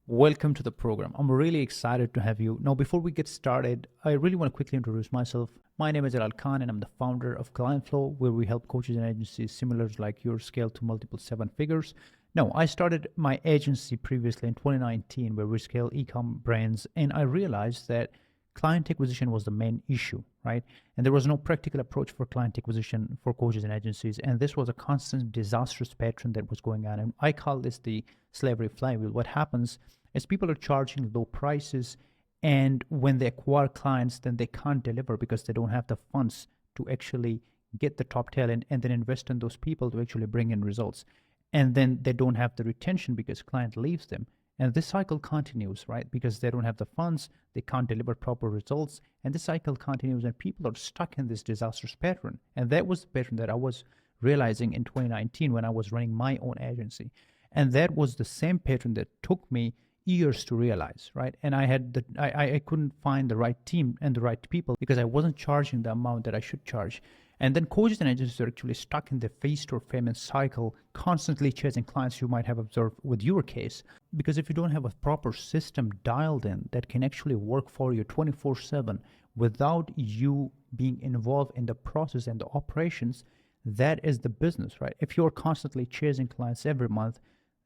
Welcome to the program. I'm really excited to have you. Now, before we get started, I really want to quickly introduce myself. My name is Alal Khan, and I'm the founder of ClientFlow, where we help coaches and agencies similar like yours scale to multiple seven figures. No, I started my agency previously in 2019, where we scale e-com brands, and I realized that client acquisition was the main issue, right? And there was no practical approach for client acquisition for coaches and agencies, and this was a constant disastrous pattern that was going on. And I call this the slavery flywheel. What happens is people are charging low prices, and when they acquire clients, then they can't deliver because they don't have the funds to actually get the top talent and then invest in those people to actually bring in results. And then they don't have the retention because client leaves them. And this cycle continues, right? Because they don't have the funds, they can't deliver proper results, and this cycle continues, and people are stuck in this disastrous pattern. And that was the pattern that I was realizing in 2019 when I was running my own agency. And that was the same pattern that took me years to realize, right? And I couldn't find the right team and the right people because I wasn't charging the amount that I should charge. And then coaches and agencies are actually stuck in the feast or famine cycle, constantly chasing clients you might have observed with your case. Because if you don't have a proper system dialed in that can actually work for you 24/7 without you being involved in the process and the operations, that is the business, right? If you're constantly chasing clients every month,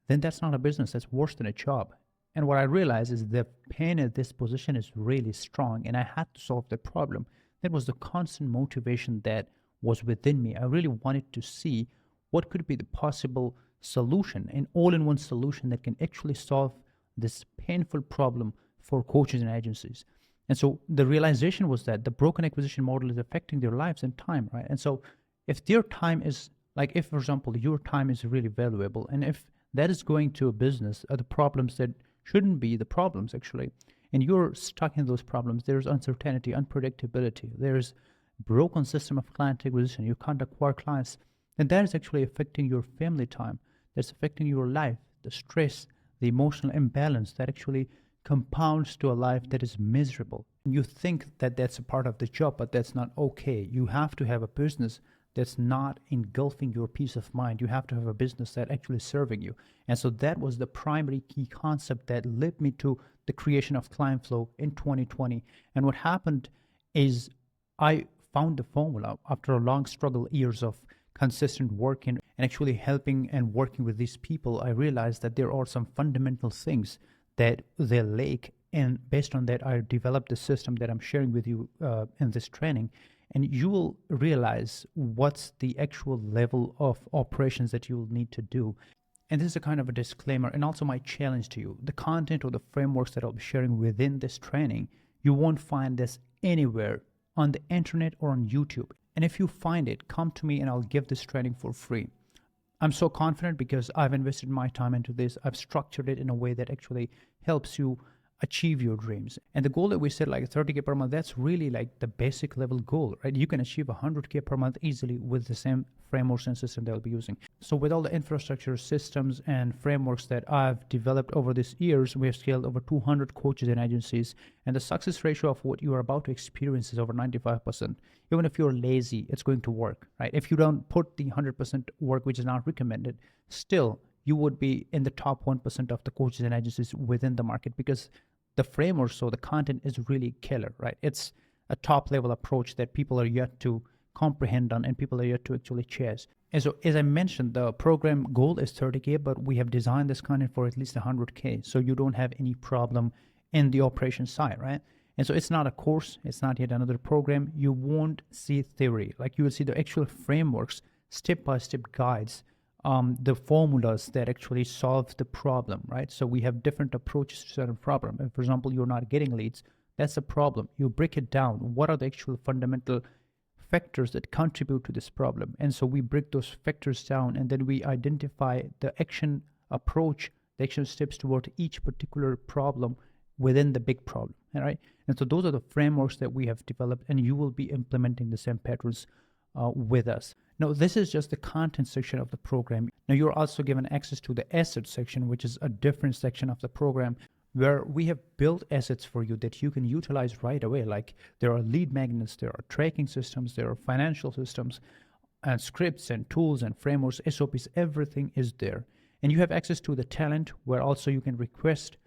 then that's not a business, that's worse than a job. And what I realized is the pain at this position is really strong, and I had to solve the problem. That was the constant motivation that was within me. I really wanted to see what could be the possible solution, an all-in-one solution that can actually solve this painful problem for coaches and agencies. And so the realization was that the broken acquisition model is affecting their lives and time, right? And so if their time is like, if for example your time is really valuable, and if that is going to a business, the problems that shouldn't be the problems actually, and you're stuck in those problems, there's uncertainty, unpredictability, there's broken system of client acquisition, you can't acquire clients, then that is actually affecting your family time, that's affecting your life, the stress, the emotional imbalance that actually compounds to a life that is miserable. You think that that's a part of the job, but that's not okay. You have to have a business that's not engulfing your peace of mind. You have to have a business that actually serving you. And so that was the primary key concept that led me to the creation of ClientFlow in 2020. And what happened is I found the formula after a long struggle, years of consistent work and actually helping and working with these people. I realized that there are some fundamental things that they lack. And based on that, I developed the system that I'm sharing with you in this training. And you will realize what's the actual level of operations that you will need to do. And this is a kind of a disclaimer and also my challenge to you. The content or the frameworks that I'll be sharing within this training, you won't find this anywhere on the internet or on YouTube. And if you find it, come to me and I'll give this training for free. I'm so confident because I've invested my time into this. I've structured it in a way that actually helps you achieve your dreams. And the goal that we set, like 30K per month, that's really like the basic level goal, right? You can achieve 100K per month easily with the same frameworks and system that I'll be using. So with all the infrastructure, systems, and frameworks that I've developed over these years, we have scaled over 200 coaches and agencies. And the success ratio of what you are about to experience is over 95%. Even if you're lazy, it's going to work, right? If you don't put the 100% work, which is not recommended, still, you would be in the top 1% of the coaches and agencies within the market because the framework, so the content is really killer, right? It's a top level approach that people are yet to comprehend on and people are yet to actually chase. And so, as I mentioned, the program goal is 30K, but we have designed this content for at least 100K. So you don't have any problem in the operation side, right? And so it's not a course, it's not yet another program. You won't see theory, like you will see the actual frameworks, step-by-step guides, the formulas that actually solve the problem, right? So we have different approaches to certain problem. If, for example, you're not getting leads, that's a problem. You break it down. What are the actual fundamental factors that contribute to this problem? And so we break those factors down, and then we identify the action approach, the action steps toward each particular problem within the big problem, all right? And so those are the frameworks that we have developed, and you will be implementing the same patterns with us. Now, this is just the content section of the program. Now, you're also given access to the assets section, which is a different section of the program where we have built assets for you that you can utilize right away. Like there are lead magnets, there are tracking systems, there are financial systems, and scripts and tools and frameworks, SOPs, everything is there. And you have access to the talent where also you can request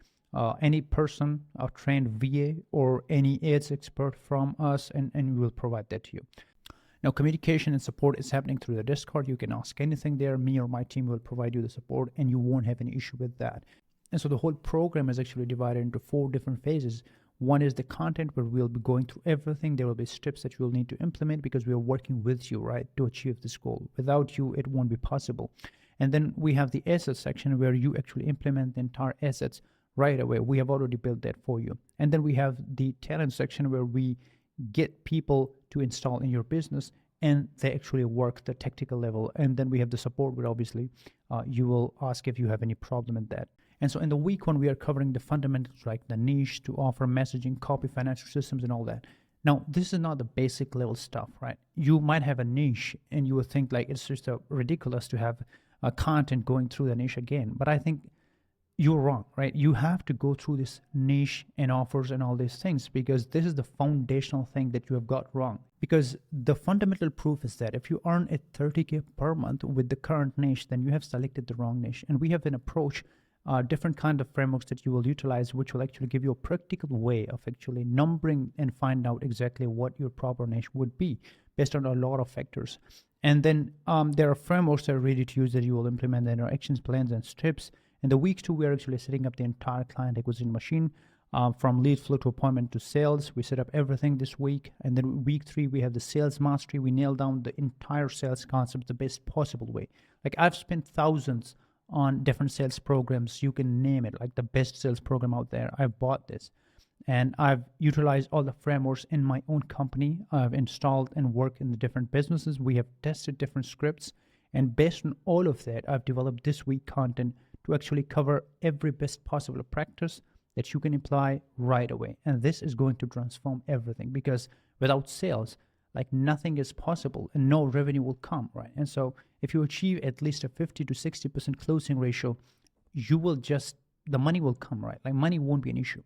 any person, a trained VA or any ads expert from us, and we will provide that to you. Now, communication and support is happening through the Discord. You can ask anything there. Me or my team will provide you the support, and you won't have any issue with that. And so the whole program is actually divided into 4 different phases. One is the content, where we'll be going through everything. There will be steps that you'll need to implement because we are working with you, right, to achieve this goal. Without you, it won't be possible. And then we have the assets section where you actually implement the entire assets right away. We have already built that for you. And then we have the talent section where we get people to install in your business and they actually work the technical level. And then we have the support where obviously you will ask if you have any problem in that. And so in the week 1, we are covering the fundamentals like the niche to offer messaging, copy, financial systems, and all that. Now, this is not the basic level stuff, right? You might have a niche and you would think like it's just ridiculous to have content going through the niche again. But I think you're wrong, right? You have to go through this niche and offers and all these things because this is the foundational thing that you have got wrong. Because the fundamental proof is that if you earn a 30K per month with the current niche, then you have selected the wrong niche. And we have an approach, different kind of frameworks that you will utilize, which will actually give you a practical way of actually numbering and find out exactly what your proper niche would be based on a lot of factors. And then there are frameworks that are ready to use that you will implement in our actions, plans, and steps. In the week 2, we are actually setting up the entire client acquisition machine from lead flow to appointment to sales. We set up everything this week. And then week 3, we have the sales mastery. We nail down the entire sales concept the best possible way. Like I've spent thousands on different sales programs. You can name it, like the best sales program out there. I've bought this. And I've utilized all the frameworks in my own company. I've installed and worked in the different businesses. We have tested different scripts. And based on all of that, I've developed this week content to actually cover every best possible practice that you can apply right away. And this is going to transform everything because without sales, like nothing is possible and no revenue will come, right? And so if you achieve at least a 50 to 60% closing ratio, the money will come, right? Like money won't be an issue.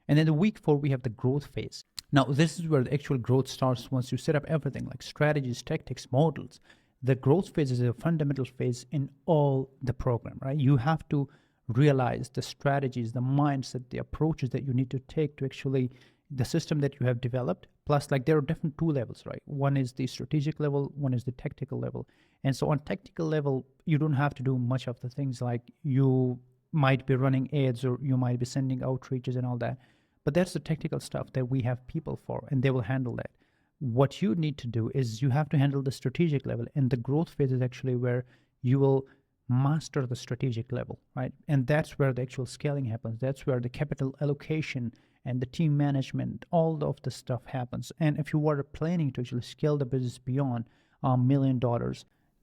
And then the week 4, we have the growth phase. Now, this is where the actual growth starts once you set up everything like strategies, tactics, models. The growth phase is a fundamental phase in all the program, right? You have to realize the strategies, the mindset, the approaches that you need to take to actually the system that you have developed. Plus, like there are different 2 levels, right? One is the strategic level, one is the tactical level. And so on tactical level, you don't have to do much of the things like you might be running ads or you might be sending outreaches and all that. But that's the technical stuff that we have people for and they will handle that. What you need to do is you have to handle the strategic level, and the growth phase is actually where you will master the strategic level, right? And that's where the actual scaling happens. That's where the capital allocation and the team management, all of the stuff happens. And if you were planning to actually scale the business beyond $1 million,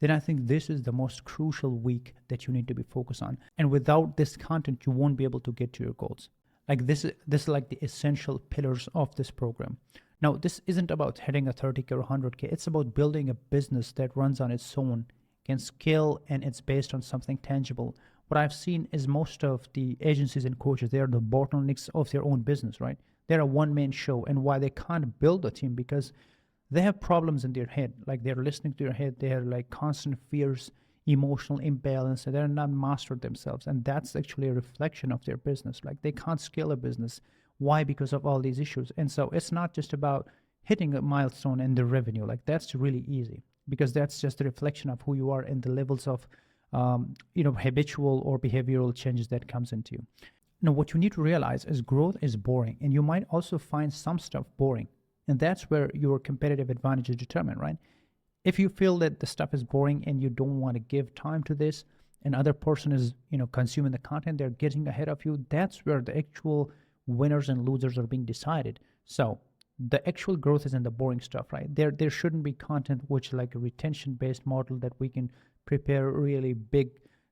then I think this is the most crucial week that you need to be focused on. And without this content, you won't be able to get to your goals. Like this is like the essential pillars of this program. Now, this isn't about hitting a 30K or 100K. It's about building a business that runs on its own, can scale, and it's based on something tangible. What I've seen is most of the agencies and coaches, they are the bottlenecks of their own business, right? They're a one-man show. And why they can't build a team? Because they have problems in their head. Like they're listening to their head. They have like constant fears, emotional imbalance, and they're not mastered themselves. And that's actually a reflection of their business. Like they can't scale a business. Why? Because of all these issues. And so it's not just about hitting a milestone and the revenue. Like that's really easy because that's just a reflection of who you are and the levels of habitual or behavioral changes that comes into you. Now, what you need to realize is growth is boring, and you might also find some stuff boring. And that's where your competitive advantage is determined, right? If you feel that the stuff is boring and you don't want to give time to this, and other person is, consuming the content, they're getting ahead of you, that's where the actual winners and losers are being decided. So the actual growth is in the boring stuff, right? There shouldn't be content which like a retention based model that we can prepare really big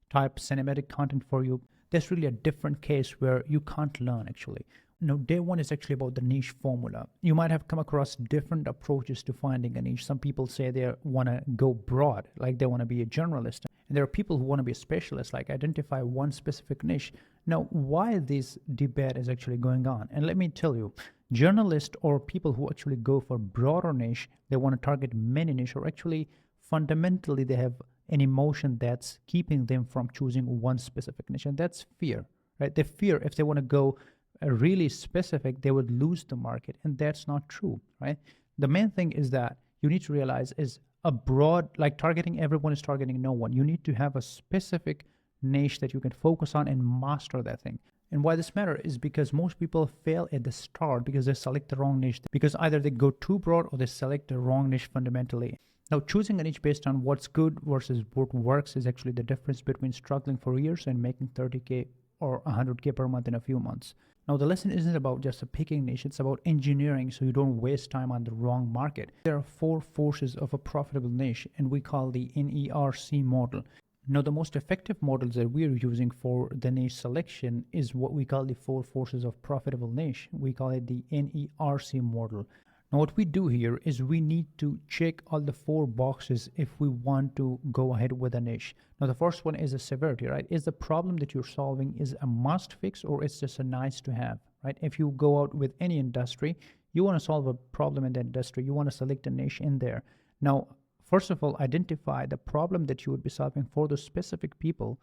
type cinematic content for you. That's really a different case where you can't learn actually. No, day 1 is actually about the niche formula. You might have come across different approaches to finding a niche. Some people say they want to go broad, like they want to be a generalist. And there are people who want to be a specialist, like identify one specific niche. Now, why this debate is actually going on? And let me tell you, journalists or people who actually go for broader niche, they want to target many niche, or actually fundamentally they have an emotion that's keeping them from choosing one specific niche, and that's fear. right? They fear if they want to go really specific, they would lose the market. And that's not true, right? The main thing is that you need to realize is a broad, like targeting everyone is targeting no one. You need to have a specific niche that you can focus on and master that thing. And why this matter is because most people fail at the start because they select the wrong niche, because either they go too broad or they select the wrong niche fundamentally. Now, choosing a niche based on what's good versus what works is actually the difference between struggling for years and making 30K or 100K per month in a few months. Now, the lesson isn't about just a picking niche, it's about engineering so you don't waste time on the wrong market. There are 4 forces of a profitable niche, and we call the NERC model. Now, the most effective models that we're using for the niche selection is what we call the 4 forces of profitable niche. We call it the NERC model. Now, what we do here is we need to check all the 4 boxes if we want to go ahead with a niche. Now, the first one is the severity, right? Is the problem that you're solving is a must fix or it's just a nice to have, right? If you go out with any industry, you want to solve a problem in the industry, you want to select a niche in there. Now, first of all, identify the problem that you would be solving for those specific people.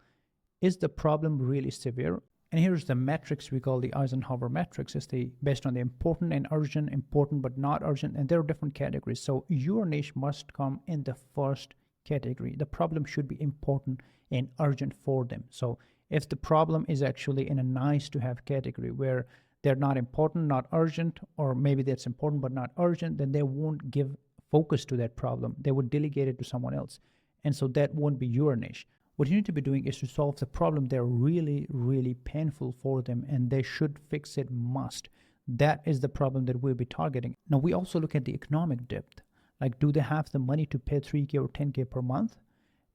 Is the problem really severe? And here's the metrics we call the Eisenhower matrix. It's based on the important and urgent, important but not urgent, and there are different categories. So your niche must come in the first category. The problem should be important and urgent for them. So if the problem is actually in a nice to have category where they're not important, not urgent, or maybe that's important but not urgent, then they won't give focus to that problem. They would delegate it to someone else. And so that won't be your niche. What you need to be doing is to solve the problem they're really, really painful for them and they should fix it must. That is the problem that we'll be targeting. Now, we also look at the economic depth. Like, do they have the money to pay 3K or 10K per month?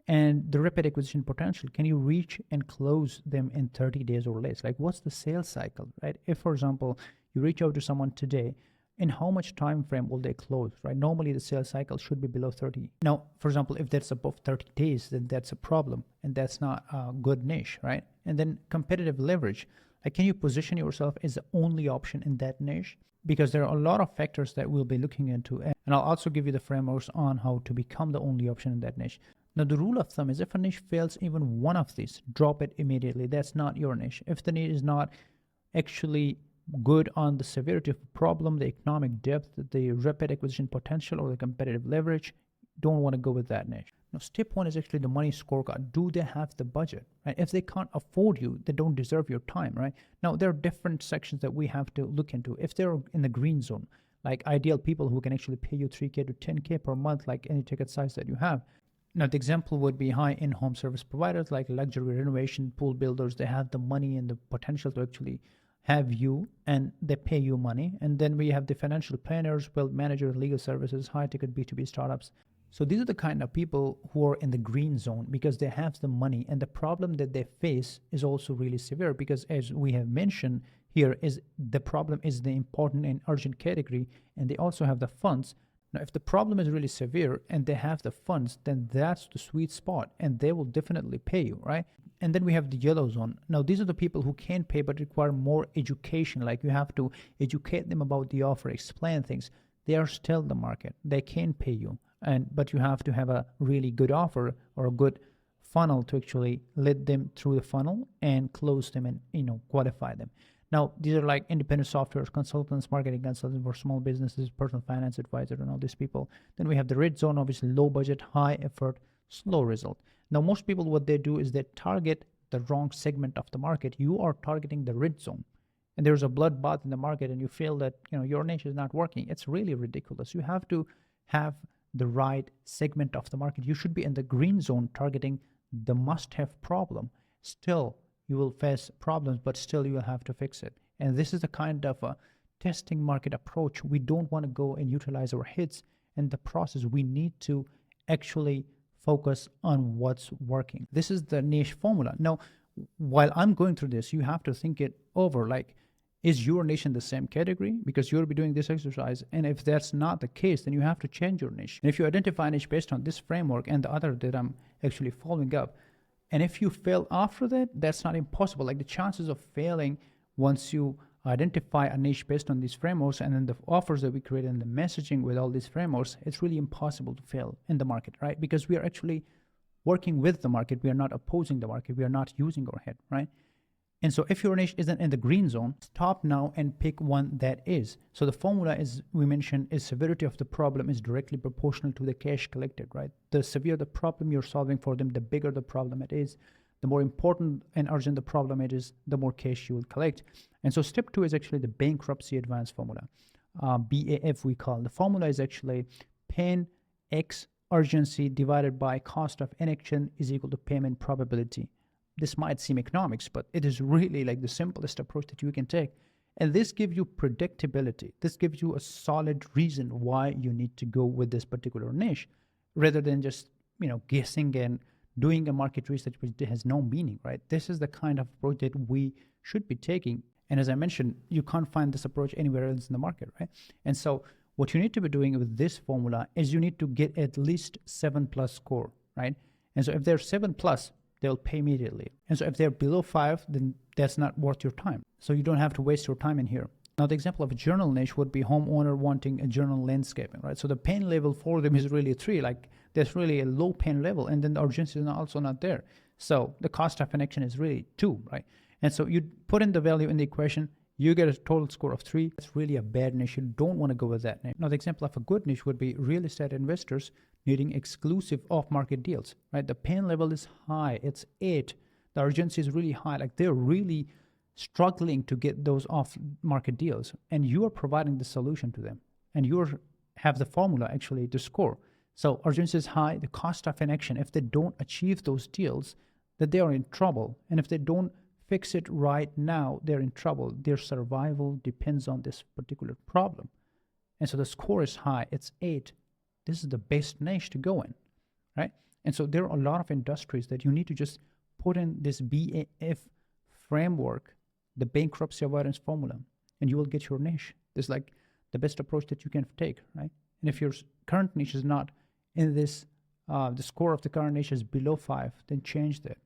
And the rapid acquisition potential. Can you reach and close them in 30 days or less? Like, what's the sales cycle, right? If, for example, you reach out to someone today, in how much time frame will they close, right? Normally the sales cycle should be below 30. Now, for example, if that's above 30 days, then that's a problem and that's not a good niche, right? And then competitive leverage, like, can you position yourself as the only option in that niche? Because there are a lot of factors that we'll be looking into, and I'll also give you the frameworks on how to become the only option in that niche. Now, the rule of thumb is if a niche fails even one of these, drop it immediately. That's not your niche. If the niche is not actually good on the severity of the problem, the economic depth, the rapid acquisition potential, or the competitive leverage, don't want to go with that niche. Now, step 1 is actually the money scorecard. Do they have the budget? Right? If they can't afford you, they don't deserve your time, right? Now, there are different sections that we have to look into. If they're in the green zone, like ideal people who can actually pay you 3K to 10K per month, like any ticket size that you have. Now, the example would be high-end home service providers like luxury renovation, pool builders. They have the money and the potential to actually have you and they pay you money. And then we have the financial planners, wealth managers, legal services, high-ticket B2B startups. So these are the kind of people who are in the green zone because they have the money, and the problem that they face is also really severe because, as we have mentioned here, is the problem is the important and urgent category, and they also have the funds. Now, if the problem is really severe and they have the funds, then that's the sweet spot and they will definitely pay you, right? And then we have the yellow zone. Now, these are the people who can pay but require more education. Like, you have to educate them about the offer, explain things. They are still the market. They can pay you, but you have to have a really good offer or a good funnel to actually lead them through the funnel and close them and qualify them. Now, these are like independent software consultants, marketing consultants for small businesses, personal finance advisor, and all these people. Then we have the red zone, obviously low budget, high effort, slow result. Now, most people, what they do is they target the wrong segment of the market. You are targeting the red zone, and there's a bloodbath in the market, and you feel that your niche is not working. It's really ridiculous. You have to have the right segment of the market. You should be in the green zone, targeting the must-have problem. Still, you will face problems, but still you will have to fix it. And this is a kind of a testing market approach. We don't want to go and utilize our hits in the process. We need to actually focus on what's working. This is the niche formula. Now, while I'm going through this, you have to think it over. Like, is your niche in the same category? Because you'll be doing this exercise. And if that's not the case, then you have to change your niche. And if you identify a niche based on this framework and the other that I'm actually following up, and if you fail after that, that's not impossible. Like, the chances of failing once you identify a niche based on these frameworks and then the offers that we create and the messaging with all these frameworks, it's really impossible to fail in the market, right? Because we are actually working with the market. We are not opposing the market. We are not using our head, right? And so if your niche isn't in the green zone, stop now and pick one that is. So the formula, as we mentioned, is severity of the problem is directly proportional to the cash collected, right? The severe the problem you're solving for them, the bigger the problem it is, the more important and urgent the problem it is, the more cash you will collect. And so step 2 is actually the bankruptcy advance formula. BAF we call. The formula is actually pain X urgency divided by cost of inaction is equal to payment probability. This might seem economics, but it is really like the simplest approach that you can take. And this gives you predictability. This gives you a solid reason why you need to go with this particular niche rather than just, guessing and doing a market research which has no meaning, right? This is the kind of approach that we should be taking. And as I mentioned, you can't find this approach anywhere else in the market, right? And so what you need to be doing with this formula is you need to get at least 7+ score, right? And so if they're 7+, they'll pay immediately. And so if they're below 5, then that's not worth your time. So you don't have to waste your time in here. Now, the example of a journal niche would be homeowner wanting a journal landscaping, right? So the pain level for them is really 3, like there's really a low pain level, and then the urgency is also not there. So the cost of inaction is really 2, right? And so you put in the value in the equation, you get a total score of 3. It's really a bad niche. You don't want to go with that niche. Now, the example of a good niche would be real estate investors needing exclusive off-market deals, right? The pain level is high. It's 8. The urgency is really high. Like they're really struggling to get those off-market deals, and you are providing the solution to them, and you have the formula actually to score. So urgency is high. The cost of inaction, if they don't achieve those deals, that they are in trouble, and if they don't fix it right now, they're in trouble. Their survival depends on this particular problem. And so the score is high. It's 8. This is the best niche to go in, right? And so there are a lot of industries that you need to just put in this BAF framework, the bankruptcy avoidance formula, and you will get your niche. This is like the best approach that you can take, right? And if your current niche is not in this, the score of the current niche is below 5, then change that.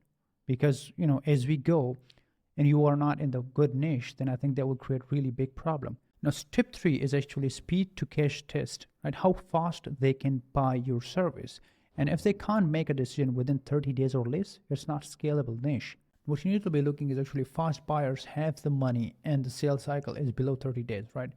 Because, as we go and you are not in the good niche, then I think that will create really big problem. Now, step 3 is actually speed to cash test, right? How fast they can buy your service. And if they can't make a decision within 30 days or less, it's not scalable niche. What you need to be looking is actually fast buyers have the money and the sales cycle is below 30 days, right?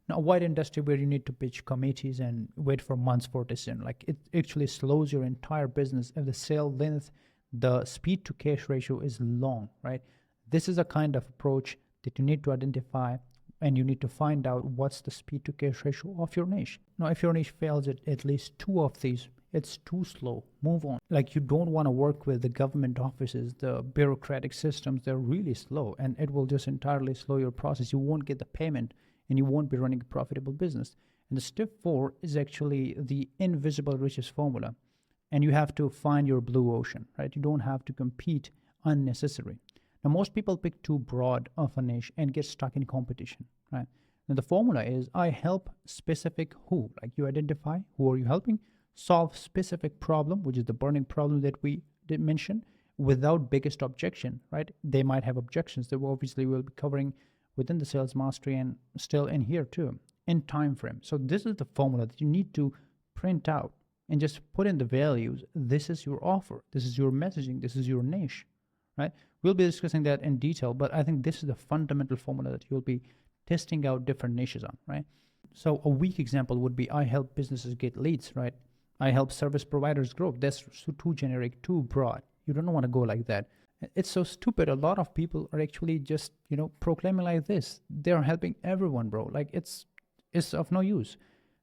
Now, avoid industry where you need to pitch committees and wait for months for a decision. Like it actually slows your entire business if the sale length, the speed to cash ratio is long, right? This is a kind of approach that you need to identify, and you need to find out what's the speed to cash ratio of your niche. Now, if your niche fails at least 2 of these, it's too slow. Move on. Like you don't want to work with the government offices, the bureaucratic systems. They're really slow, and it will just entirely slow your process. You won't get the payment, and you won't be running a profitable business. And the step 4 is actually the invisible riches formula. And you have to find your blue ocean, right? You don't have to compete unnecessary. Now, most people pick too broad of a niche and get stuck in competition, right? Now, the formula is I help specific who, like you identify who are you helping, solve specific problem, which is the burning problem that we did mention, without biggest objection, right? They might have objections that we obviously will be covering within the sales mastery and still in here too, in time frame. So this is the formula that you need to print out and just put in the values. This is your offer. This is your messaging. This is your niche, right? We'll be discussing that in detail, but I think this is the fundamental formula that you'll be testing out different niches on, right? So a weak example would be I help businesses get leads, right? I help service providers grow. That's too generic, too broad. You don't want to go like that. It's so stupid. A lot of people are actually just, proclaiming like this. They're helping everyone, bro. Like it's of no use.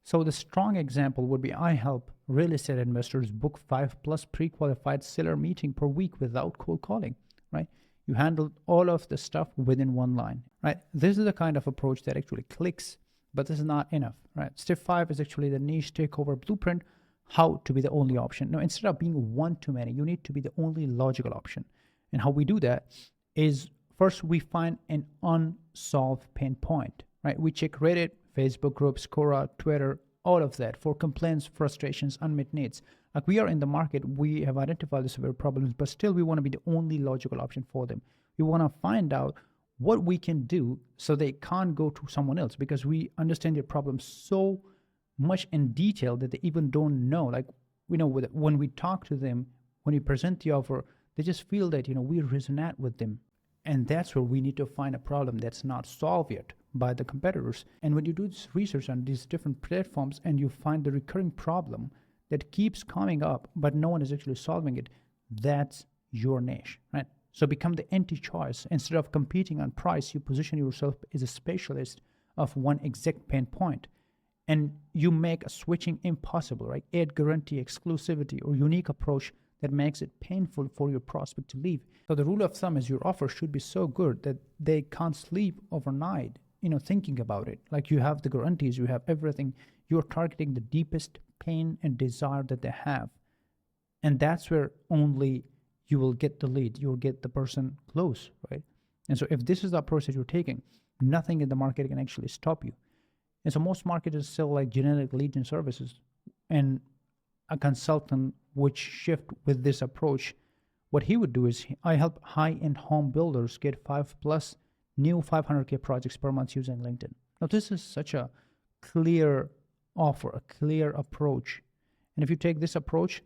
So the strong example would be I help real estate investors book 5+ pre-qualified seller meeting per week without cold calling, right? You handle all of the stuff within one line, right? This is the kind of approach that actually clicks, but this is not enough, right? Step 5 is actually the niche takeover blueprint, how to be the only option. Now, instead of being one too many, you need to be the only logical option. And how we do that is first we find an unsolved pain point, right? We check Reddit, Facebook groups, Quora, Twitter, all of that for complaints, frustrations, unmet needs. Like we are in the market, we have identified the severe problems, but still we want to be the only logical option for them. We want to find out what we can do so they can't go to someone else, because we understand their problems so much in detail that they even don't know. Like, when we talk to them, when we present the offer, they just feel that, we resonate with them. And that's where we need to find a problem that's not solved yet by the competitors. And when you do this research on these different platforms and you find the recurring problem that keeps coming up, but no one is actually solving it, that's your niche, right? So become the anti-choice. Instead of competing on price, you position yourself as a specialist of one exact pain point. And you make a switching impossible, right? Add guarantee, exclusivity, or unique approach that makes it painful for your prospect to leave. So the rule of thumb is your offer should be so good that they can't sleep overnight, thinking about it. Like you have the guarantees, you have everything. You're targeting the deepest pain and desire that they have. And that's where only you will get the lead. You'll get the person close, right? And so if this is the approach that you're taking, nothing in the market can actually stop you. And so most marketers sell like generic lead gen services, and a consultant would shift with this approach. What he would do is I help high-end home builders get 5+ new 500K projects per month using LinkedIn. Now this is such a clear offer, a clear approach. And if you take this approach,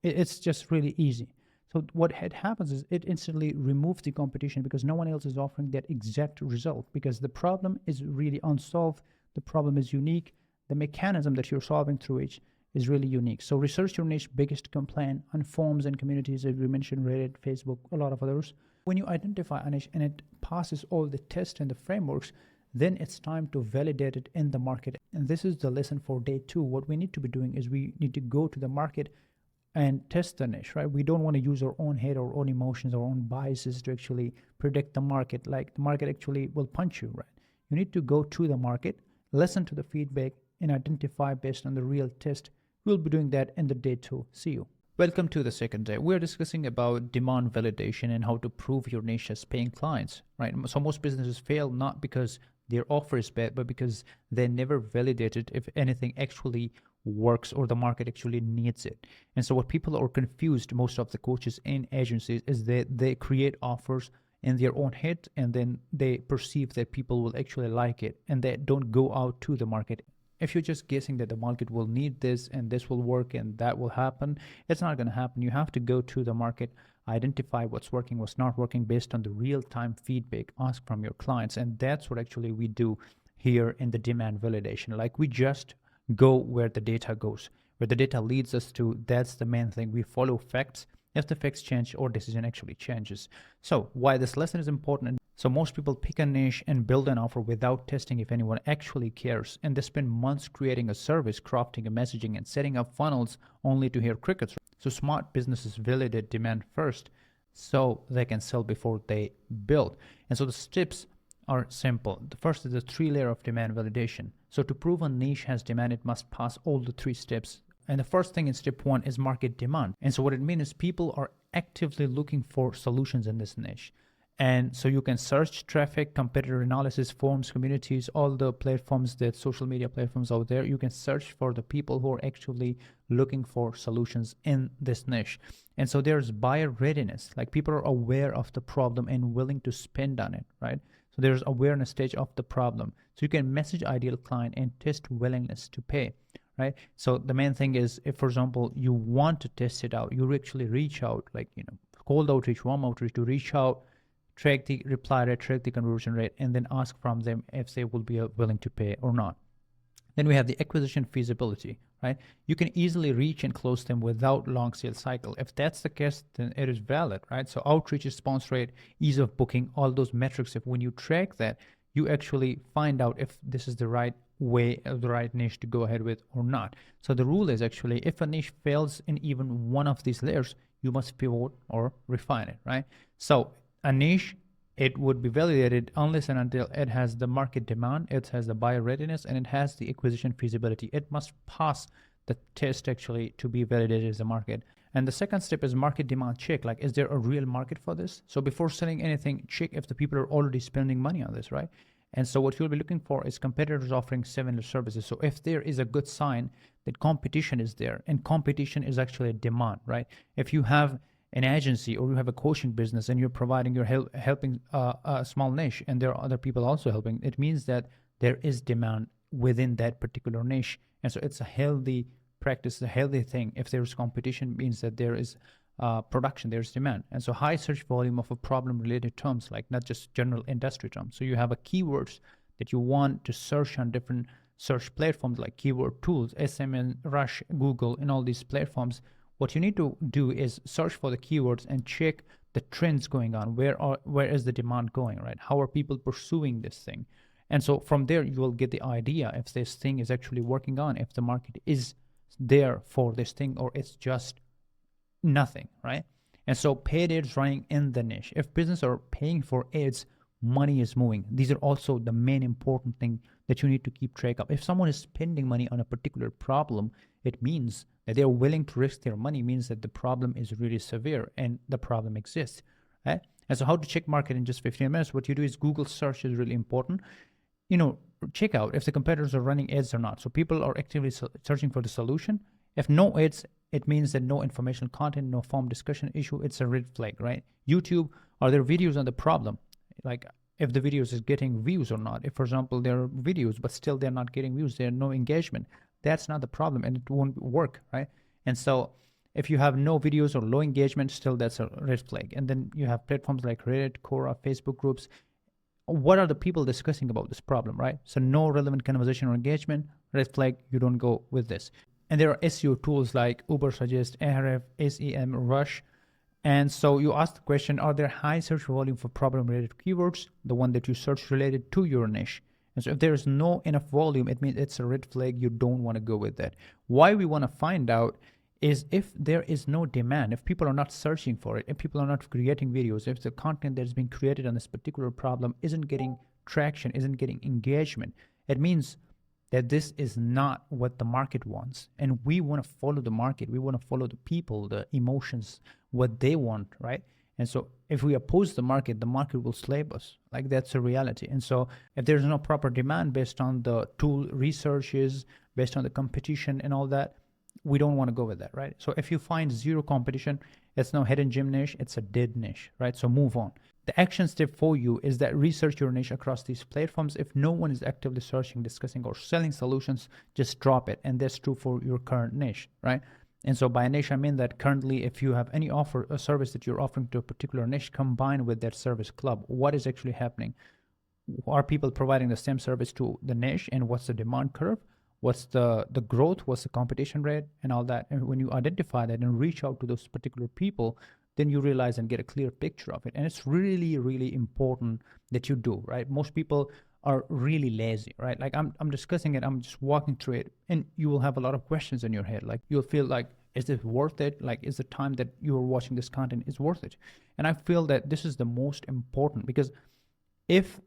it's just really easy. So what happens is it instantly removes the competition because no one else is offering that exact result, because the problem is really unsolved. The problem is unique. The mechanism that you're solving through it is really unique. So research your niche biggest complaint on forums and communities, as we mentioned, Reddit, Facebook, a lot of others. When you identify a niche and it passes all the tests and the frameworks, then it's time to validate it in the market. And this is the lesson for day 2. What we need to be doing is we need to go to the market and test the niche, right? We don't want to use our own head, our own emotions, our own biases to actually predict the market. Like the market actually will punch you, right? You need to go to the market, listen to the feedback, and identify based on the real test. We'll be doing that in the day 2. See you. Welcome to the second day. We're discussing about demand validation and how to prove your niche as paying clients, right? So most businesses fail not because their offer is bad, but because they never validated if anything actually works or the market actually needs it. And so what people are confused, most of the coaches and agencies, is that they create offers in their own head and then they perceive that people will actually like it and they don't go out to the market. If you're just guessing that the market will need this and this will work and that will happen, it's not going to happen. You have to go to the market, identify what's working, what's not working based on the real-time feedback, ask from your clients. And that's what actually we do here in the demand validation. Like we just go where the data goes, where the data leads us to. That's the main thing. We follow facts. If the facts change, our decision actually changes. So why this lesson is important? So most people pick a niche and build an offer without testing if anyone actually cares. And they spend months creating a service, crafting a messaging, and setting up funnels only to hear crickets. So smart businesses validate demand first so they can sell before they build. And so the steps are simple. The first is the 3-layer of demand validation. So to prove a niche has demand, it must pass all the 3 steps. And the first thing in step 1 is market demand. And so what it means is people are actively looking for solutions in this niche. And so you can search traffic, competitor analysis, forums, communities, all the platforms, that social media platforms out there. You can search for the people who are actually looking for solutions in this niche. And so there's buyer readiness, like people are aware of the problem and willing to spend on it, right? So there's awareness stage of the problem. So you can message ideal client and test willingness to pay, right? So the main thing is, if, for example, you want to test it out, you actually reach out, like, cold outreach, warm outreach, to reach out, track the reply rate, track the conversion rate, and then ask from them if they will be willing to pay or not. Then we have the acquisition feasibility, right? You can easily reach and close them without long sales cycle. If that's the case, then it is valid, right? So outreach, response rate, ease of booking, all those metrics, if when you track that, you actually find out if this is the right way, the right niche to go ahead with or not. So the rule is actually, if a niche fails in even one of these layers, you must pivot or refine it, right? So a niche, it would be validated unless and until it has the market demand, it has the buyer readiness, and it has the acquisition feasibility. It must pass the test actually to be validated as a market. And the second step is market demand check. Like, is there a real market for this? So before selling anything, check if the people are already spending money on this, right? And so what you'll be looking for is competitors offering similar services. So if there is a good sign that competition is there, and competition is actually a demand, right? If you have an agency or you have a coaching business and you're providing, you're helping a small niche and there are other people also helping, it means that there is demand within that particular niche. And so it's a healthy practice, a healthy thing. If there's competition, it means that there is production, there's demand. And so high search volume of a problem related terms, like not just general industry terms. So you have a keywords that you want to search on different search platforms like keyword tools, SMN, Rush, Google, and all these platforms. What you need to do is search for the keywords and check the trends going on. Where is the demand going, right? How are people pursuing this thing? And so from there, you will get the idea if this thing is actually working on, if the market is there for this thing, or it's just nothing, right? And so paid ads running in the niche. If businesses are paying for ads, money is moving. These are also the main important thing that you need to keep track of. If someone is spending money on a particular problem, it means that they're willing to risk their money, means that the problem is really severe and the problem exists, right? And so how to check market in just 15 minutes? What you do is Google search is really important. Check out if the competitors are running ads or not. So people are actively searching for the solution. If no ads, it means that no informational content, no form discussion issue. It's a red flag, right? YouTube, are there videos on the problem? Like if the videos is getting views or not. If, for example, there are videos, but still they're not getting views, there's no engagement, that's not the problem and it won't work, right? And so if you have no videos or low engagement, still that's a red flag. And then you have platforms like Reddit, Quora, Facebook groups. What are the people discussing about this problem, right? So no relevant conversation or engagement, red flag, you don't go with this. And there are SEO tools like Ubersuggest, Ahrefs, SEM, Rush. And so you ask the question, are there high search volume for problem-related keywords, the one that you search related to your niche? And so if there is no enough volume, it means it's a red flag. You don't want to go with that. Why we want to find out is if there is no demand, if people are not searching for it, if people are not creating videos, if the content that's being created on this particular problem isn't getting traction, isn't getting engagement, it means that this is not what the market wants. And we want to follow the market. We want to follow the people, the emotions, what they want, right? And so if we oppose the market will slave us. Like that's a reality. And so if there's no proper demand based on the tool researches, based on the competition and all that, we don't want to go with that, right? So if you find zero competition, it's no hidden gem niche, it's a dead niche, right? So move on. The action step for you is that research your niche across these platforms. If no one is actively searching, discussing, or selling solutions, just drop it. And that's true for your current niche, right? And so by niche, I mean that currently if you have any offer, a service that you're offering to a particular niche, combined with that service club, what is actually happening? Are people providing the same service to the niche, and what's the demand curve? What's the growth? What's the competition rate and all that? And when you identify that and reach out to those particular people, then you realize and get a clear picture of it. And it's really, really important that you do, right? Most people are really lazy, right? Like I'm discussing it, I'm just walking through it, and you will have a lot of questions in your head. Like you'll feel like, is this worth it? Like, is the time that you're watching this content is worth it? And I feel that this is the most important, because if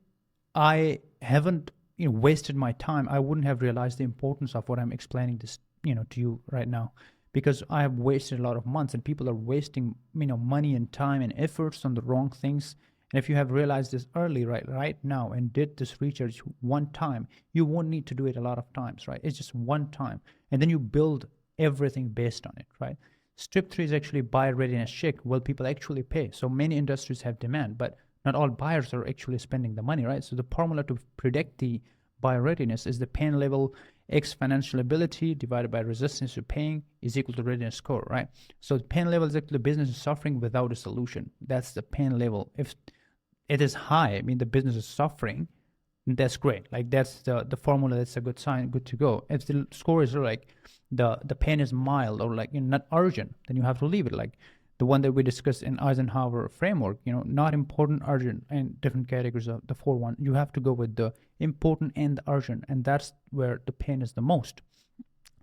I haven't wasted my time, I wouldn't have realized the importance of what I'm explaining this to you right now, because I have wasted a lot of months, and people are wasting money and time and efforts on the wrong things. And if you have realized this early, right now, and did this research one time, you won't need to do it a lot of times, right? It's just one time, and then you build everything based on it, right? Step 3 is actually buyer readiness check. Will people actually pay? So many industries have demand, but not all buyers are actually spending the money, right? So the formula to predict the buyer readiness is the pain level x financial ability divided by resistance to paying is equal to readiness score, right? So the pain level is actually the business is suffering without a solution. That's the pain level. If it is high, I mean the business is suffering, that's great. Like that's the formula, that's a good sign, good to go. If the score is like the pain is mild or like not urgent, then you have to leave it. Like the one that we discussed in Eisenhower framework, not important, urgent, and different categories of the 4-1. You have to go with the important and the urgent, and that's where the pain is the most.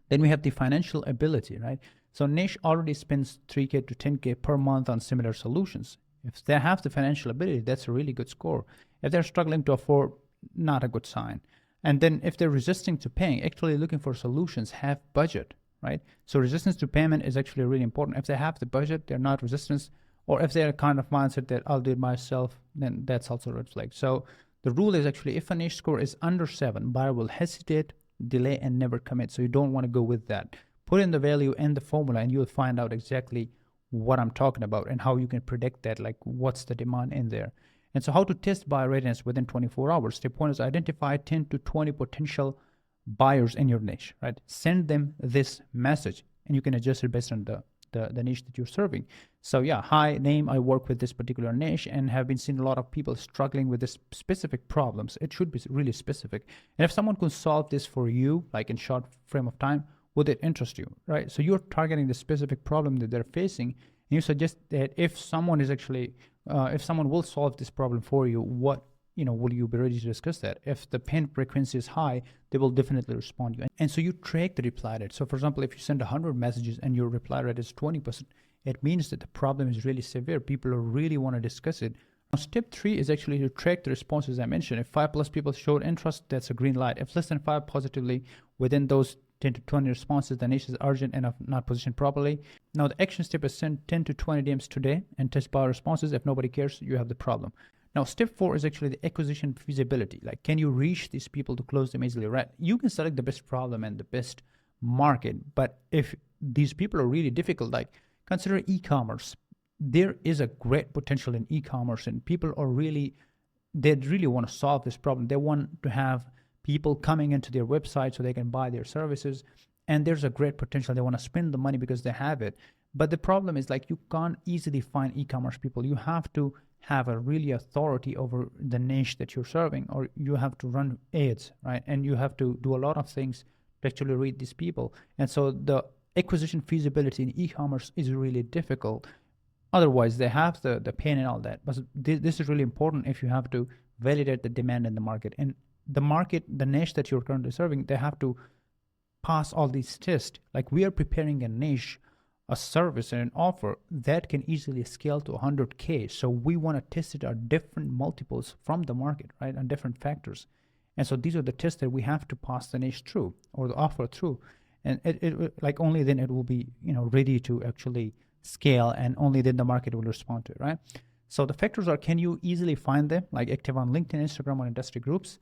Then we have the financial ability, right? So niche already spends 3K to 10K per month on similar solutions. If they have the financial ability, that's a really good score. If they're struggling to afford, not a good sign. And then if they're resisting to paying, actually looking for solutions, have budget, right? So resistance to payment is actually really important. If they have the budget, they're not resistance, or if they're kind of mindset that I'll do it myself, then that's also a red flag. So the rule is actually if a niche score is under 7, buyer will hesitate, delay, and never commit. So you don't want to go with that. Put in the value and the formula, and you'll find out exactly what I'm talking about and how you can predict that, like what's the demand in there. And so how to test buyer readiness within 24 hours. Step 1 is identify 10 to 20 potential buyers in your niche, right? Send them this message, and you can adjust it based on the niche that you're serving. So yeah, hi, name, I work with this particular niche and have been seeing a lot of people struggling with this specific problems. It should be really specific. And if someone could solve this for you, like in short frame of time, would it interest you, right? So you're targeting the specific problem that they're facing, and you suggest that if someone is actually, if someone will solve this problem for you, what, will you be ready to discuss that? If the pain frequency is high, they will definitely respond to you. And so you track the reply rate. So for example, if you send 100 messages and your reply rate is 20%, it means that the problem is really severe. People really want to discuss it. Now, step 3 is actually to track the responses I mentioned. If 5+ people showed interest, that's a green light. If less than 5 positively within those 10 to 20 responses, the niche is urgent and not positioned properly. Now, the action step is send 10 to 20 DMs today and test power responses. If nobody cares, you have the problem. Now, step 4 is actually the acquisition feasibility. Like, can you reach these people to close them easily, right? You can select the best problem and the best market, but if these people are really difficult, like consider e-commerce. There is a great potential in e-commerce, and people are they really want to solve this problem. They want to have people coming into their website so they can buy their services, and there's a great potential. They want to spend the money because they have it. But the problem is, like, you can't easily find e-commerce people. You have to have a really authority over the niche that you're serving, or you have to run ads, right? And you have to do a lot of things to actually reach these people. And so the acquisition feasibility in e-commerce is really difficult. Otherwise, they have the pain and all that. But this is really important if you have to validate the demand in the market. And the market, the niche that you're currently serving, they have to pass all these tests. Like, we are preparing a niche, a service, and an offer that can easily scale to 100K. So we want to test it at different multiples from the market, right? And different factors. And so these are the tests that we have to pass the niche through, or the offer through. And it like, only then it will be, ready to actually scale, and only then the market will respond to it, right? So the factors are, can you easily find them, like active on LinkedIn, Instagram, or industry groups?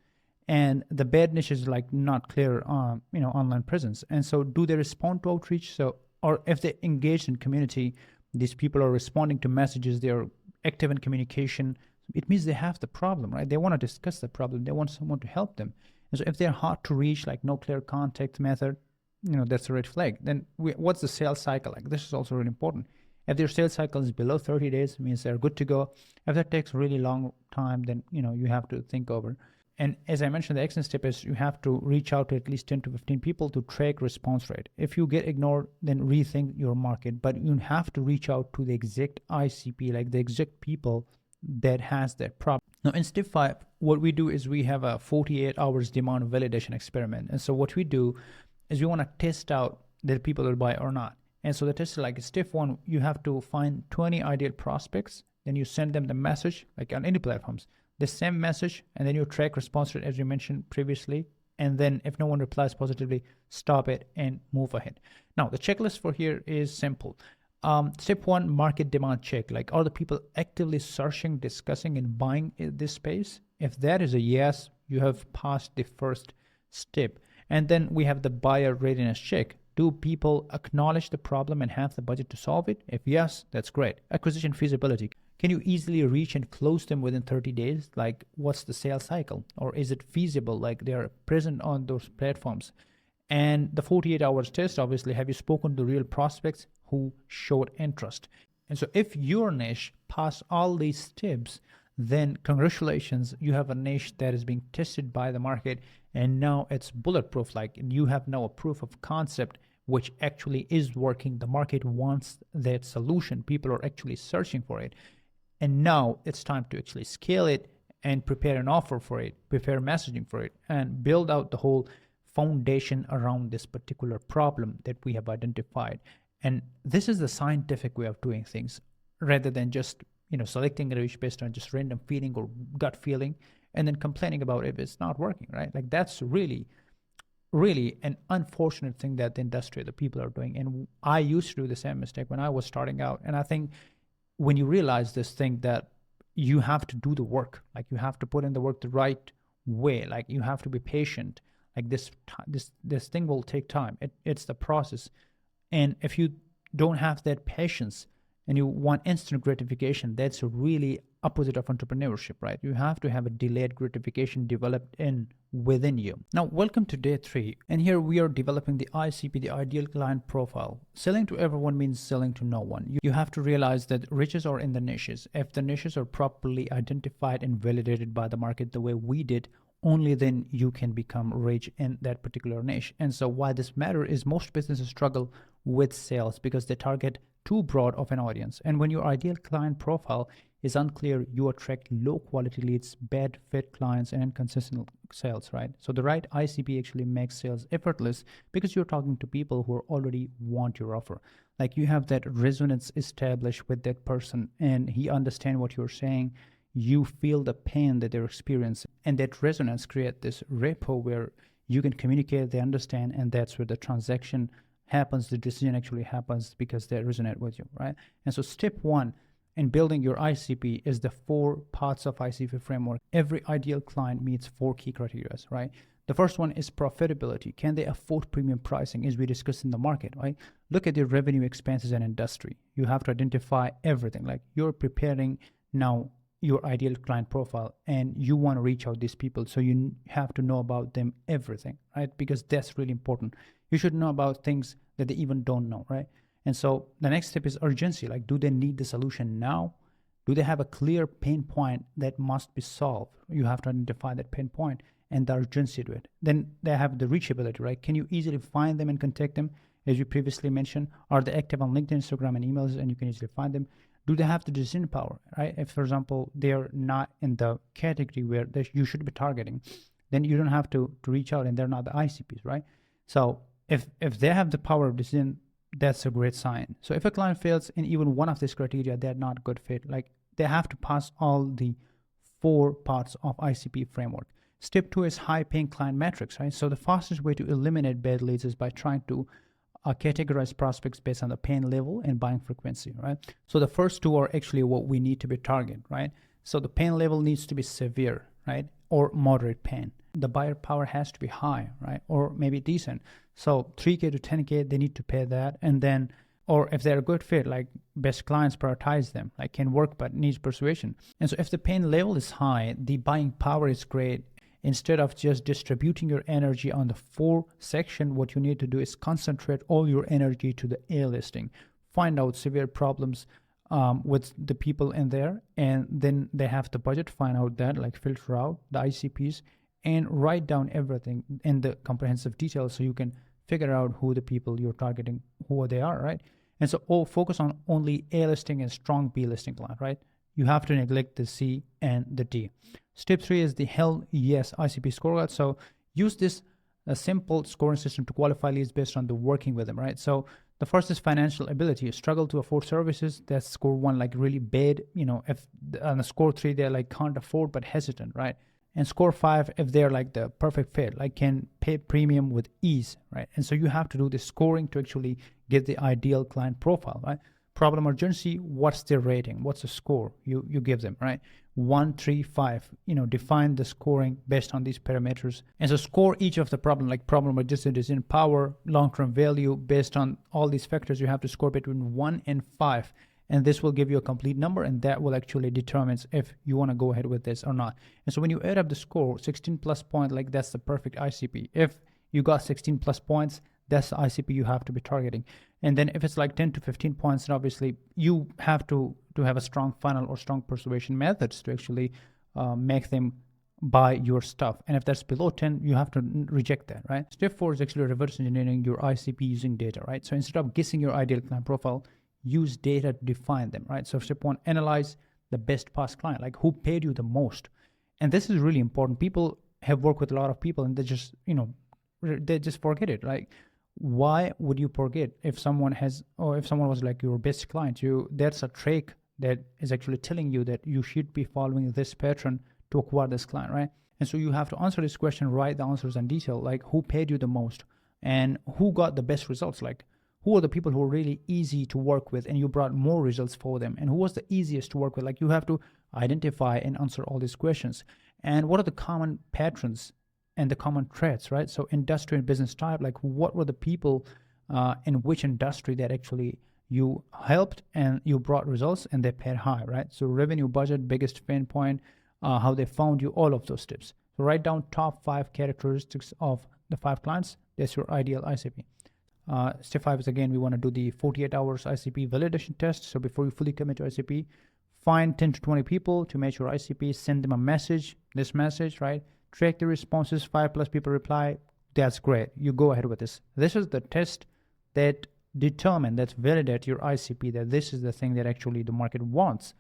And the bad niche is like not clear, online presence. And so do they respond to outreach? So, or if they engage in community, these people are responding to messages, they're active in communication, it means they have the problem, right? They want to discuss the problem. They want someone to help them. And so if they're hard to reach, like no clear contact method, that's a red flag. Then what's the sales cycle like? This is also really important. If their sales cycle is below 30 days, it means they're good to go. If that takes really long time, then, you have to think over. And as I mentioned, the action step is you have to reach out to at least 10 to 15 people to track response rate. If you get ignored, then rethink your market. But you have to reach out to the exact ICP, like the exact people that has that problem. Now, in step 5, what we do is we have a 48 hours demand validation experiment. And so what we do is we want to test out that people will buy or not. And so the test is like step 1, you have to find 20 ideal prospects. Then you send them the message, like on any platforms, the same message, and then you track response rate as you mentioned previously. And then if no one replies positively, stop it and move ahead. Now, the checklist for here is simple. Step 1, market demand check. Like, are the people actively searching, discussing, and buying in this space? If that is a yes, you have passed the first step. And then we have the buyer readiness check. Do people acknowledge the problem and have the budget to solve it? If yes, that's great. Acquisition feasibility. Can you easily reach and close them within 30 days? Like, what's the sales cycle? Or is it feasible? Like, they're present on those platforms. And the 48 hours test, obviously, have you spoken to real prospects who showed interest? And so if your niche passed all these steps, then congratulations, you have a niche that is being tested by the market, and now it's bulletproof. Like, you have now a proof of concept which actually is working. The market wants that solution. People are actually searching for it. And now it's time to actually scale it and prepare an offer for it, prepare messaging for it, and build out the whole foundation around this particular problem that we have identified. And this is the scientific way of doing things, rather than just selecting a niche based on just random feeling or gut feeling and then complaining about if it's not working, right? Like, that's really an unfortunate thing that the people are doing. And I used to do the same mistake when I was starting out. And I think when you realize this thing, that you have to do the work, like you have to put in the work the right way, like you have to be patient. Like, this thing will take time. It's the process. And if you don't have that patience and you want instant gratification, that's really opposite of entrepreneurship, right? You have to have a delayed gratification developed in within you. Now, welcome to day 3, and here we are developing the ICP, the ideal client profile. Selling to everyone means selling to no one. You have to realize that riches are in the niches. If the niches are properly identified and validated by the market the way we did, only then you can become rich in that particular niche. And so why this matter is most businesses struggle with sales because they target too broad of an audience. And when your ideal client profile is unclear, you attract low quality leads, bad fit clients, and inconsistent sales, right? So the right ICP actually makes sales effortless because you're talking to people who already want your offer. Like you have that resonance established with that person and he understands what you're saying. You feel the pain that they're experiencing, and that resonance creates this rapport where you can communicate, they understand, and that's where the transaction happens, the decision actually happens because they resonate with you, right? And so step 1 in building your ICP is the 4 parts of ICP framework. Every ideal client meets 4 key criteria, right? The first one is profitability. Can they afford premium pricing, as we discussed in the market, right? Look at their revenue, expenses, and industry. You have to identify everything. Like you're preparing now your ideal client profile and you want to reach out these people, so you have to know about them everything, right? Because that's really important. You should know about things that they even don't know, right? And so the next step is urgency. Like, do they need the solution now? Do they have a clear pain point that must be solved? You have to identify that pain point and the urgency to it. Then they have the reachability, right? Can you easily find them and contact them? As you previously mentioned, are they active on LinkedIn, Instagram, and emails, and you can easily find them? Do they have the decision power, right? If, for example, they're not in the category where you should be targeting, then you don't have to reach out and they're not the ICPs, right? So if they have the power of decision, that's a great sign. So if a client fails in even one of these criteria, they're not a good fit. Like they have to pass all the 4 parts of ICP framework. Step 2 is high paying client metrics, right? So the fastest way to eliminate bad leads is by trying to categorize prospects based on the pain level and buying frequency, right? So the first 2 are actually what we need to be targeting, right? So the pain level needs to be severe, right? Or moderate pain. The buyer power has to be high, right? Or maybe decent. So 3K to 10K, they need to pay that. And then, or if they're a good fit, like best clients prioritize them, like can work but needs persuasion. And so if the pain level is high, the buying power is great. Instead of just distributing your energy on the 4 section, what you need to do is concentrate all your energy to the A listing. Find out severe problems with the people in there, and then they have the budget. Find out that, like filter out the ICPs and write down everything in the comprehensive details so you can figure out who the people you're targeting, who they are, right? And so focus on only A listing and strong B listing client, right? You have to neglect the C and the D. Step 3 is the Hell Yes ICP scorecard. So use this a simple scoring system to qualify leads based on the working with them, right? So the first is financial ability. You struggle to afford services, that's score 1, like really bad. You know, if on the score 3, they're like can't afford but hesitant, right? And score 5, if they're like the perfect fit, like can pay premium with ease, right? And so you have to do the scoring to actually get the ideal client profile, right? Problem urgency, what's their rating? What's the score you give them, right? 1, 3, 5, define the scoring based on these parameters. And so score each of the problem, like problem urgency, decision power, long-term value, based on all these factors. You have to score between 1 and 5. And this will give you a complete number, and that will actually determine if you want to go ahead with this or not. And so when you add up the score, 16 plus point, like that's the perfect ICP. If you got 16 plus points, that's the ICP you have to be targeting. And then if it's like 10 to 15 points, then obviously you have to have a strong funnel or strong persuasion methods to actually make them buy your stuff. And if that's below 10, you have to reject that, right? Step 4 is actually reverse engineering your ICP using data, right? So instead of guessing your ideal client profile, use data to define them, right? So step 1, analyze the best past client, like who paid you the most. And this is really important. People have worked with a lot of people and they just, they just forget it. Like, why would you forget if someone was like your best client? That's a trick that is actually telling you that you should be following this pattern to acquire this client, right? And so you have to answer this question, write the answers in detail, like who paid you the most and who got the best results, like who are the people who are really easy to work with and you brought more results for them, and who was the easiest to work with. Like you have to identify and answer all these questions. And what are the common patterns and the common traits, right? So industry and business type, like what were the people in which industry that actually you helped and you brought results and they paid high, right? So revenue, budget, biggest pain point, how they found you, all of those tips. So write down top 5 characteristics of the 5 clients. That's your ideal ICP. Step 5 is, again, we want to do the 48 hours ICP validation test. So before you fully commit to ICP, find 10 to 20 people to match your ICP, send them a message, this message, right? Track the responses, 5+ people reply. That's great. You go ahead with this. This is the test that that validate your ICP, that this is the thing that actually the market wants.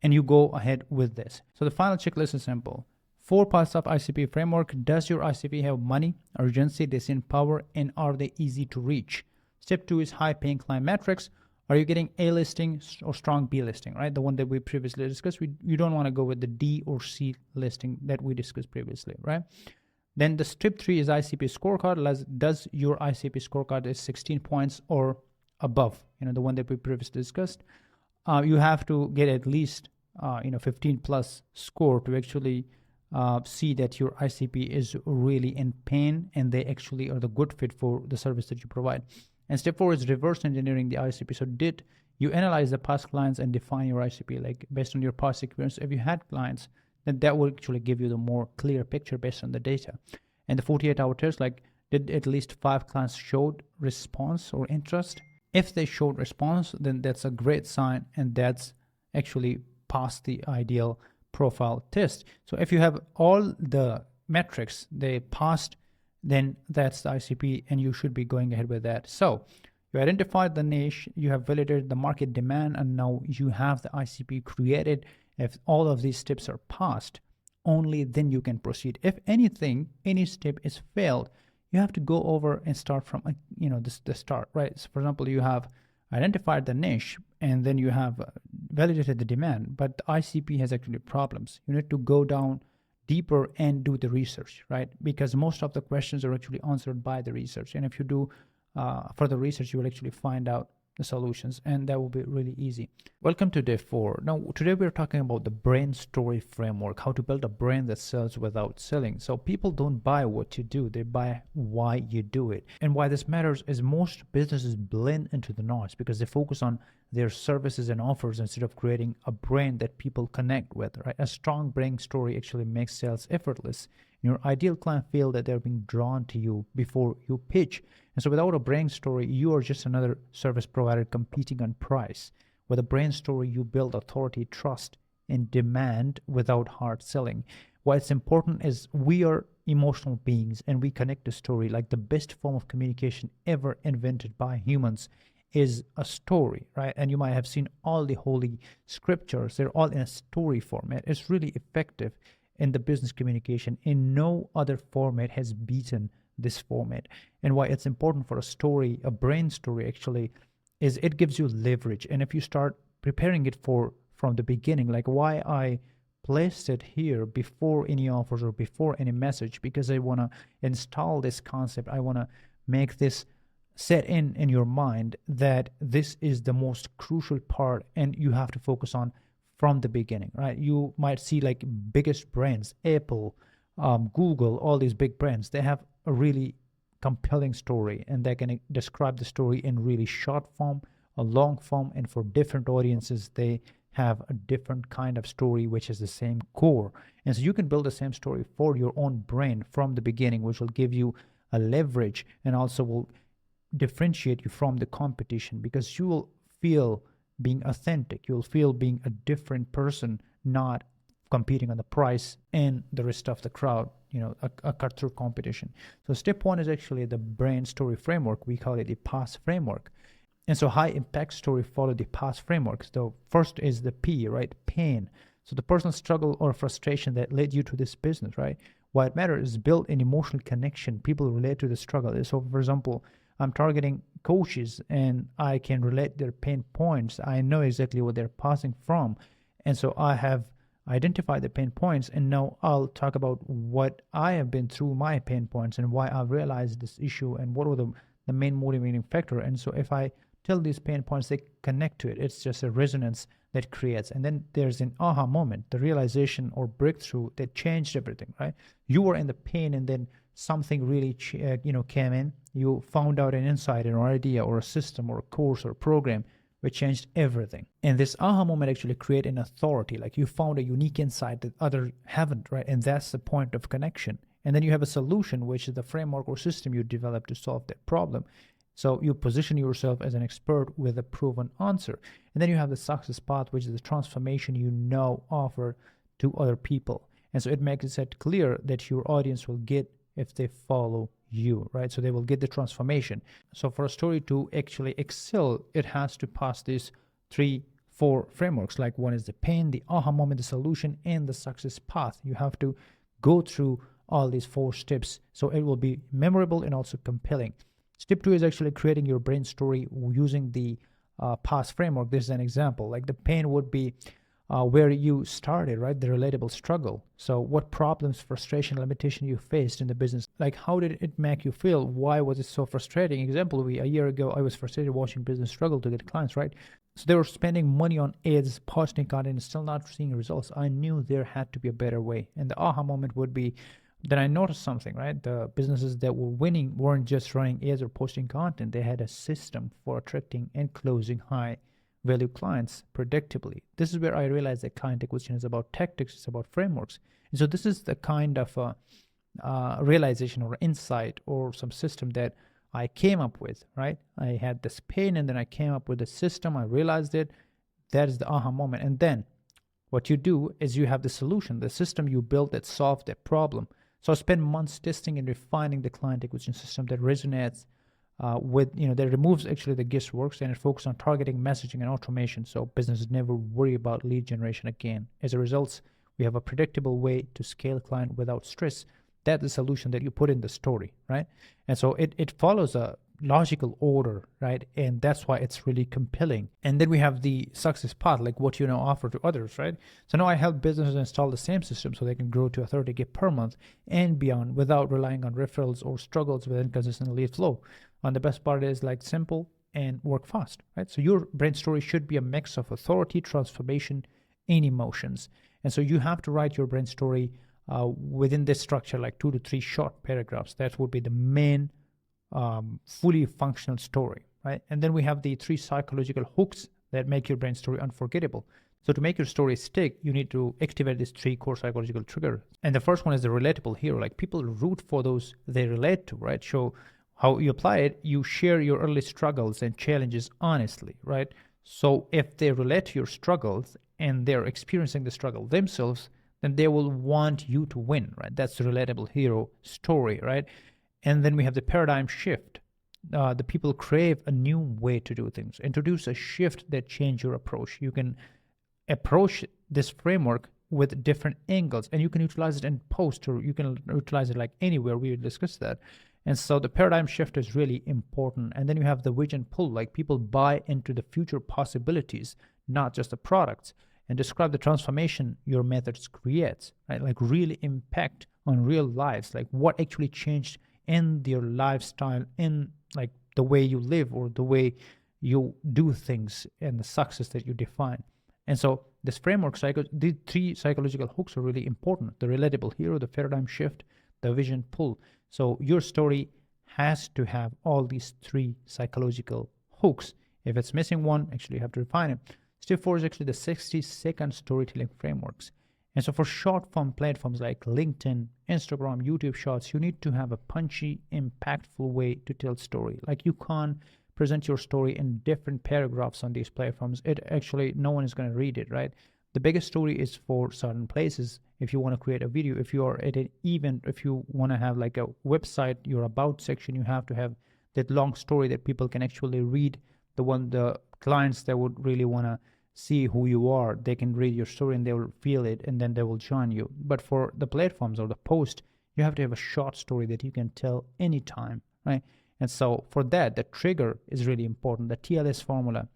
And you go ahead with this. So the final checklist is simple. 4 parts of ICP framework. Does your ICP have money, urgency, decision power, and are they easy to reach? Step 2 is high paying client metrics. Are you getting A listing or strong B listing, right? The one that we previously discussed. You don't want to go with the D or C listing that we discussed previously, right? Then the step 3 is ICP scorecard. Does your ICP scorecard is 16 points or above? The one that we previously discussed. You have to get at least 15+ score to actually see that your ICP is really in pain and they actually are the good fit for the service that you provide. And step 4 is reverse engineering the ICP. So did you analyze the past clients and define your ICP, like based on your past experience? If you had clients, then that will actually give you the more clear picture based on the data. And the 48-hour test, like, did at least 5 clients showed response or interest? If they showed response, then that's a great sign, and that's actually past the ideal profile test. So if you have all the metrics they passed, then that's the ICP and you should be going ahead with that. So you identified the niche, you have validated the market demand, and now you have the ICP created. If all of these steps are passed, only then you can proceed. If anything, any step is failed, you have to go over and start from the start, right? So for example, you have identified the niche and then you have validated the demand, but the ICP has actually problems. You need to go down deeper and do the research, right? Because most of the questions are actually answered by the research. And if you do further research, you will actually find out the solutions, and that will be really easy. Welcome to day 4. Now, today we're talking about the brand story framework, how to build a brand that sells without selling. So people don't buy what you do, they buy why you do it. And why this matters is most businesses blend into the noise because they focus on their services and offers instead of creating a brand that people connect with, right? A strong brand story actually makes sales effortless. Your ideal client feel that they're being drawn to you before you pitch. And so without a brand story, you are just another service provider competing on price. With a brand story, you build authority, trust, and demand without hard selling. Why it's important is we are emotional beings and we connect the story. Like the best form of communication ever invented by humans is a story, right? And you might have seen all the holy scriptures. They're all in a story format. It's really effective in the business communication. In no other format has beaten this format. And why it's important for a story, a brand story actually, is it gives you leverage. And if you start preparing it from the beginning, like why I placed it here before any offers or before any message, because I want to install this concept. I want to make this set in your mind that this is the most crucial part and you have to focus on from the beginning, right? You might see like biggest brands, Apple, Google, all these big brands, they have a really compelling story and they can describe the story in really short form, a long form, and for different audiences, they have a different kind of story, which is the same core. And so you can build the same story for your own brand from the beginning, which will give you a leverage and also will differentiate you from the competition because you will feel being authentic. You'll feel being a different person, not competing on the price and the rest of the crowd, a cutthroat competition. So step 1 is actually the brand story framework. We call it the PAS framework. And so high impact story follow the PAS framework. So first is the P, right? Pain. So the personal struggle or frustration that led you to this business, right? Why it matters is build an emotional connection. People relate to the struggle. So for example, I'm targeting coaches and I can relate their pain points. I know exactly what they're passing from. And so I have identified the pain points, and now I'll talk about what I have been through, my pain points, and why I've realized this issue and what were the main motivating factor. And so if I tell these pain points, they connect to it. It's just a resonance that creates. And then there's an aha moment, the realization or breakthrough that changed everything, right? You were in the pain and then something really came in. You found out an insight or idea or a system or a course or a program which changed everything. And this aha moment actually create an authority, like you found a unique insight that others haven't, right? And that's the point of connection. And then you have a solution, which is the framework or system you develop to solve that problem. So you position yourself as an expert with a proven answer. And then you have the success path, which is the transformation you now offer to other people. And so it makes it clear that your audience will get if they follow you, right? So they will get the transformation. So for a story to actually excel, it has to pass these 3-4 frameworks. Like one is the pain, the aha moment, the solution, and the success path. You have to go through all these 4 steps so it will be memorable and also compelling. Step 2 is actually creating your brain story using the past framework. This is an example. Like the pain would be where you started, right? The relatable struggle. So what problems, frustration, limitation you faced in the business? Like how did it make you feel? Why was it so frustrating? Example, a year ago, I was frustrated watching business struggle to get clients, right? So they were spending money on ads, posting content, and still not seeing results. I knew there had to be a better way. And the aha moment would be, then I noticed something, right? The businesses that were winning weren't just running ads or posting content. They had a system for attracting and closing high value clients predictably. This is where I realized that client acquisition is about tactics, it's about frameworks. And so this is the kind of realization or insight or some system that I came up with, right? I had this pain and then I came up with a system. I realized it. That is the aha moment. And then what you do is you have the solution, the system you built that solved that problem. So I spent months testing and refining the client acquisition system that resonates that removes actually the guesswork and it focuses on targeting, messaging, and automation. So businesses never worry about lead generation again. As a result, we have a predictable way to scale a client without stress. That's the solution that you put in the story, right? And so it follows a logical order, right? And that's why it's really compelling. And then we have the success path, like what you now offer to others, right? So now I help businesses install the same system so they can grow to a 30K per month and beyond without relying on referrals or struggles with inconsistent lead flow. And the best part is like simple and work fast, right? So your brand story should be a mix of authority, transformation, and emotions. And so you have to write your brand story within this structure, like 2 to 3 short paragraphs. That would be the main fully functional story, right? And then we have the 3 psychological hooks that make your brand story unforgettable. So to make your story stick, you need to activate these 3 core psychological triggers. And the first one is the relatable hero. Like people root for those they relate to, right? So how you apply it, you share your early struggles and challenges honestly, right? So if they relate to your struggles and they're experiencing the struggle themselves, then they will want you to win, right? That's the relatable hero story, right? And then we have the paradigm shift. The people crave a new way to do things. Introduce a shift that change your approach. You can approach this framework with different angles, and you can utilize it in post, or you can utilize it like anywhere. We discussed that. And so the paradigm shift is really important. And then you have the vision pull, like people buy into the future possibilities, not just the products, and describe the transformation your methods creates, right? Like really impact on real lives, like what actually changed in your lifestyle, in like the way you live or the way you do things and the success that you define. And so this framework, the 3 psychological hooks are really important. The relatable hero, the paradigm shift, the vision pull. So your story has to have all these 3 psychological hooks. If it's missing one, actually you have to refine it. Step 4 is actually the 60-second storytelling frameworks. And so for short form platforms like LinkedIn, Instagram, YouTube Shorts, you need to have a punchy, impactful way to tell story. Like you can't present your story in different paragraphs on these platforms. It actually, no one is going to read it, right? The biggest story is for certain places. If you want to create a video, if you are at an event, if you want to have like a website, your about section, you have to have that long story that people can actually read. The clients that would really want to see who you are, they can read your story and they will feel it, and then they will join you. But for the platforms or the post, you have to have a short story that you can tell anytime, right? And so for that, the trigger is really important. The TLS formula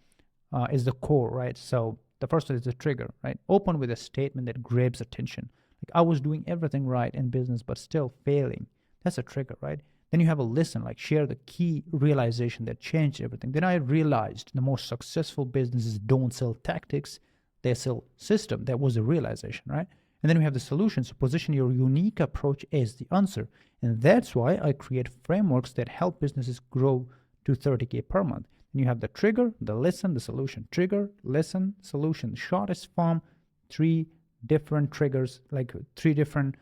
is the core, right? So the first one is the trigger, right? Open with a statement that grabs attention. Like I was doing everything right in business, but still failing. That's a trigger, right? Then you have a listen, like share the key realization that changed everything. Then I realized the most successful businesses don't sell tactics, they sell system. That was the realization, right? And then we have the solutions. So position your unique approach as the answer. And that's why I create frameworks that help businesses grow to 30K per month. And you have the trigger, the listen, the solution. Trigger, listen, solution. Shortest form, 3 different triggers, like 3 different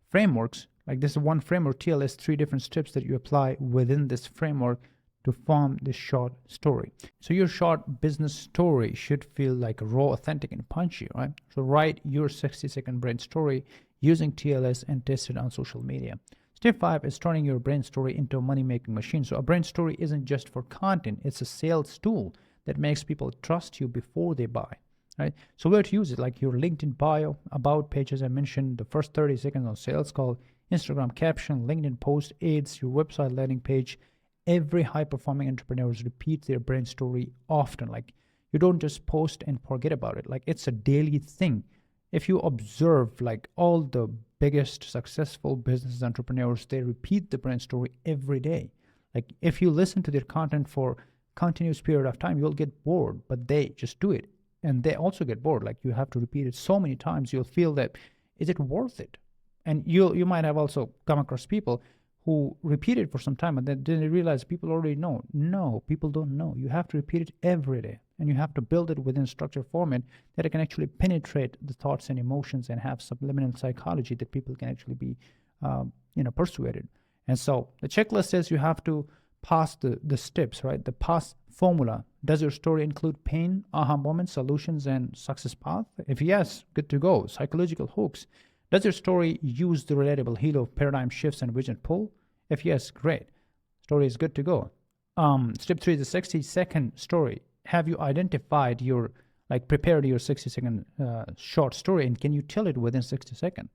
frameworks. Like this is one framework, TLS, 3 different steps that you apply within this framework to form this short story. So your short business story should feel like raw, authentic, and punchy, right? So write your 60-second brand story using TLS and test it on social media. Step 5 is turning your brand story into a money-making machine. So a brand story isn't just for content, it's a sales tool that makes people trust you before they buy, right? So where to use it, like your LinkedIn bio, about page, as I mentioned, the first 30 seconds on sales call, Instagram caption, LinkedIn post, ads, your website landing page. Every high-performing entrepreneurs repeat their brand story often. Like you don't just post and forget about it. Like it's a daily thing. If you observe like all the biggest successful business entrepreneurs, they repeat the brand story every day. Like if you listen to their content for continuous period of time, you'll get bored, but they just do it. And they also get bored. Like you have to repeat it so many times, you'll feel that, is it worth it? And you might have also come across people who repeat it for some time and then didn't realize people already know. No, people don't know. You have to repeat it every day, and you have to build it within structured format that it can actually penetrate the thoughts and emotions and have subliminal psychology that people can actually be persuaded. And so the checklist says you have to pass the steps, right? The pass formula. Does your story include pain, aha moments, solutions, and success path? If yes, good to go. Psychological hooks. Does your story use the relatable hero of paradigm shifts and vision pull? If yes, great. Story is good to go. Step 3 is the 60-second story. Have you identified prepared your 60-second short story, and can you tell it within 60 seconds?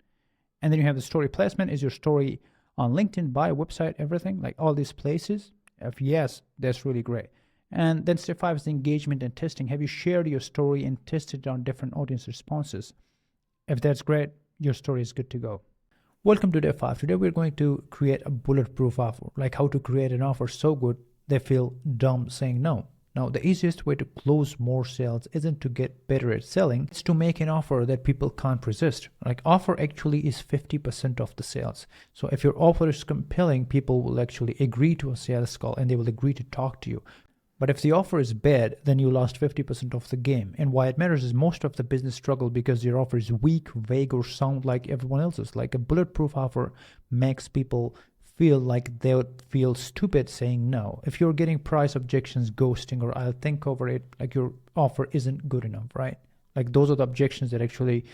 And then you have the story placement. Is your story on LinkedIn, bio, website, everything, like all these places? If yes, that's really great. And then step 5 is the engagement and testing. Have you shared your story and tested it on different audience responses? If that's great, your story is good to go. Welcome to day 5. Today we're going to create a bulletproof offer, like how to create an offer so good they feel dumb saying no. Now, the easiest way to close more sales isn't to get better at selling, it's to make an offer that people can't resist. Like offer actually is 50% of the sales. So if your offer is compelling, people will actually agree to a sales call and they will agree to talk to you. But if the offer is bad, then you lost 50% of the game. And why it matters is most of the business struggle because your offer is weak, vague, or sound like everyone else's. Like a bulletproof offer makes people feel like they would feel stupid saying no. If you're getting price objections, ghosting, or I'll think over it, like your offer isn't good enough, right? Like those are the objections that actually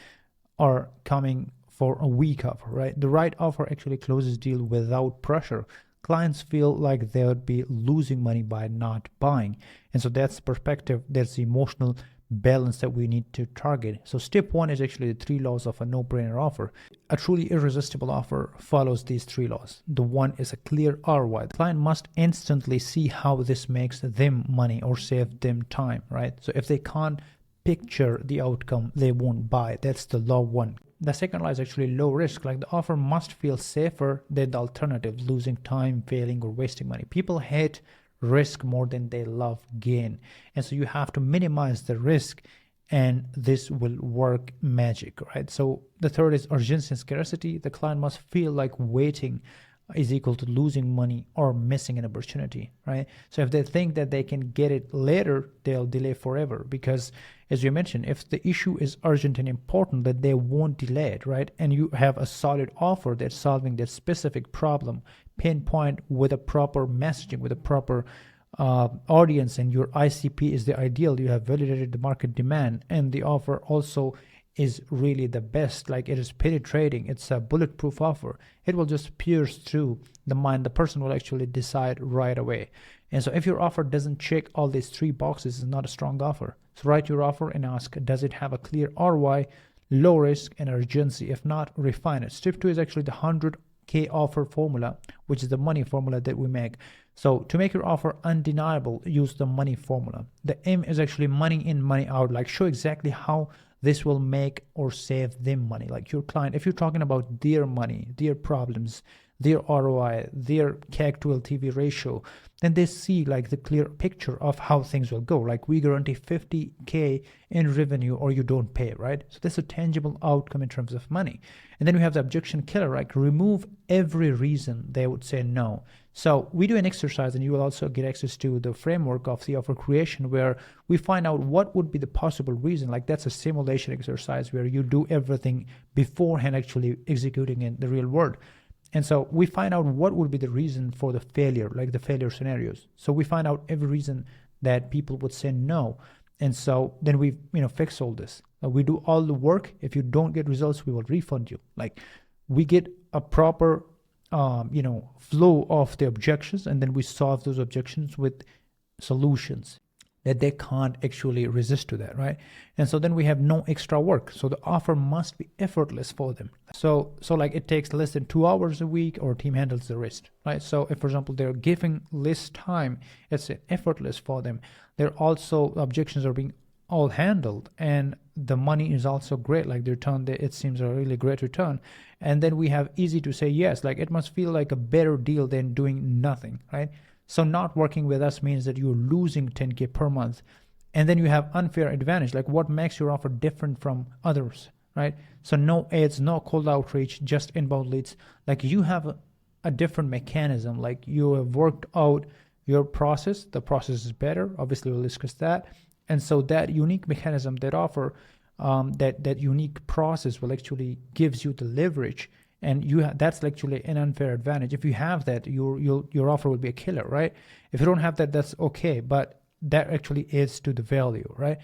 are coming for a weak offer, right? The right offer actually closes deal without pressure. Clients feel like they would be losing money by not buying. And so that's perspective, that's the emotional balance that we need to target. So step 1 is actually the 3 laws of a no-brainer offer. A truly irresistible offer follows these 3 laws. The 1 is a clear ROI. The client must instantly see how this makes them money or save them time, right? So if they can't picture the outcome, they won't buy. That's the law 1. The second law is actually low risk. Like the offer must feel safer than the alternative, losing time, failing, or wasting money. People hate risk more than they love gain. And so you have to minimize the risk and this will work magic, right? So the third is urgency and scarcity. The client must feel like waiting is equal to losing money or missing an opportunity, right? So if they think that they can get it later, they'll delay forever because, as you mentioned, if the issue is urgent and important, that they won't delay it, right? And you have a solid offer that's solving that specific problem, pinpoint with a proper messaging, with a proper audience, and your ICP is the ideal. You have validated the market demand, and the offer also is really the best. Like it is penetrating. It's a bulletproof offer. It will just pierce through the mind. The person will actually decide right away. And so if your offer doesn't check all these 3 boxes, it's not a strong offer. So write your offer and ask, does it have a clear ROI, low risk, and urgency? If not, refine it. Step 2 is actually the 100K offer formula, which is the money formula that we make. So to make your offer undeniable, use the money formula. The aim is actually money in, money out. Like show exactly how this will make or save them money. Like your client, if you're talking about their money, their problems, their ROI, their CAC to LTV ratio, then they see like the clear picture of how things will go. Like we guarantee 50K in revenue or you don't pay, right? So that's a tangible outcome in terms of money. And then we have the objection killer, like remove every reason they would say no. So we do an exercise, and you will also get access to the framework of the offer creation, where we find out what would be the possible reason. Like that's a simulation exercise where you do everything beforehand actually executing in the real world. And so we find out what would be the reason for the failure, like the failure scenarios. So we find out every reason that people would say no. And so then we, fix all this. We do all the work. If you don't get results, we will refund you. Like we get a proper, flow of the objections, and then we solve those objections with solutions that they can't actually resist to that, right? And so then we have no extra work. So the offer must be effortless for them. So like it takes less than 2 hours a week, or team handles the rest, right? So if, for example, they're giving less time, it's effortless for them. They're also, objections are being all handled, and the money is also great. Like the return, it seems a really great return. And then we have easy to say yes. Like it must feel like a better deal than doing nothing, right? So not working with us means that you're losing 10K per month. And then you have unfair advantage. Like what makes your offer different from others, right? So no ads, no cold outreach, just inbound leads. Like you have a different mechanism. Like you have worked out your process. The process is better. Obviously, we'll discuss that. And so that unique mechanism, that offer, that unique process will actually gives you the leverage. And that's actually an unfair advantage. If you have that, your offer will be a killer, right? If you don't have that, that's okay, but that actually adds to the value, right?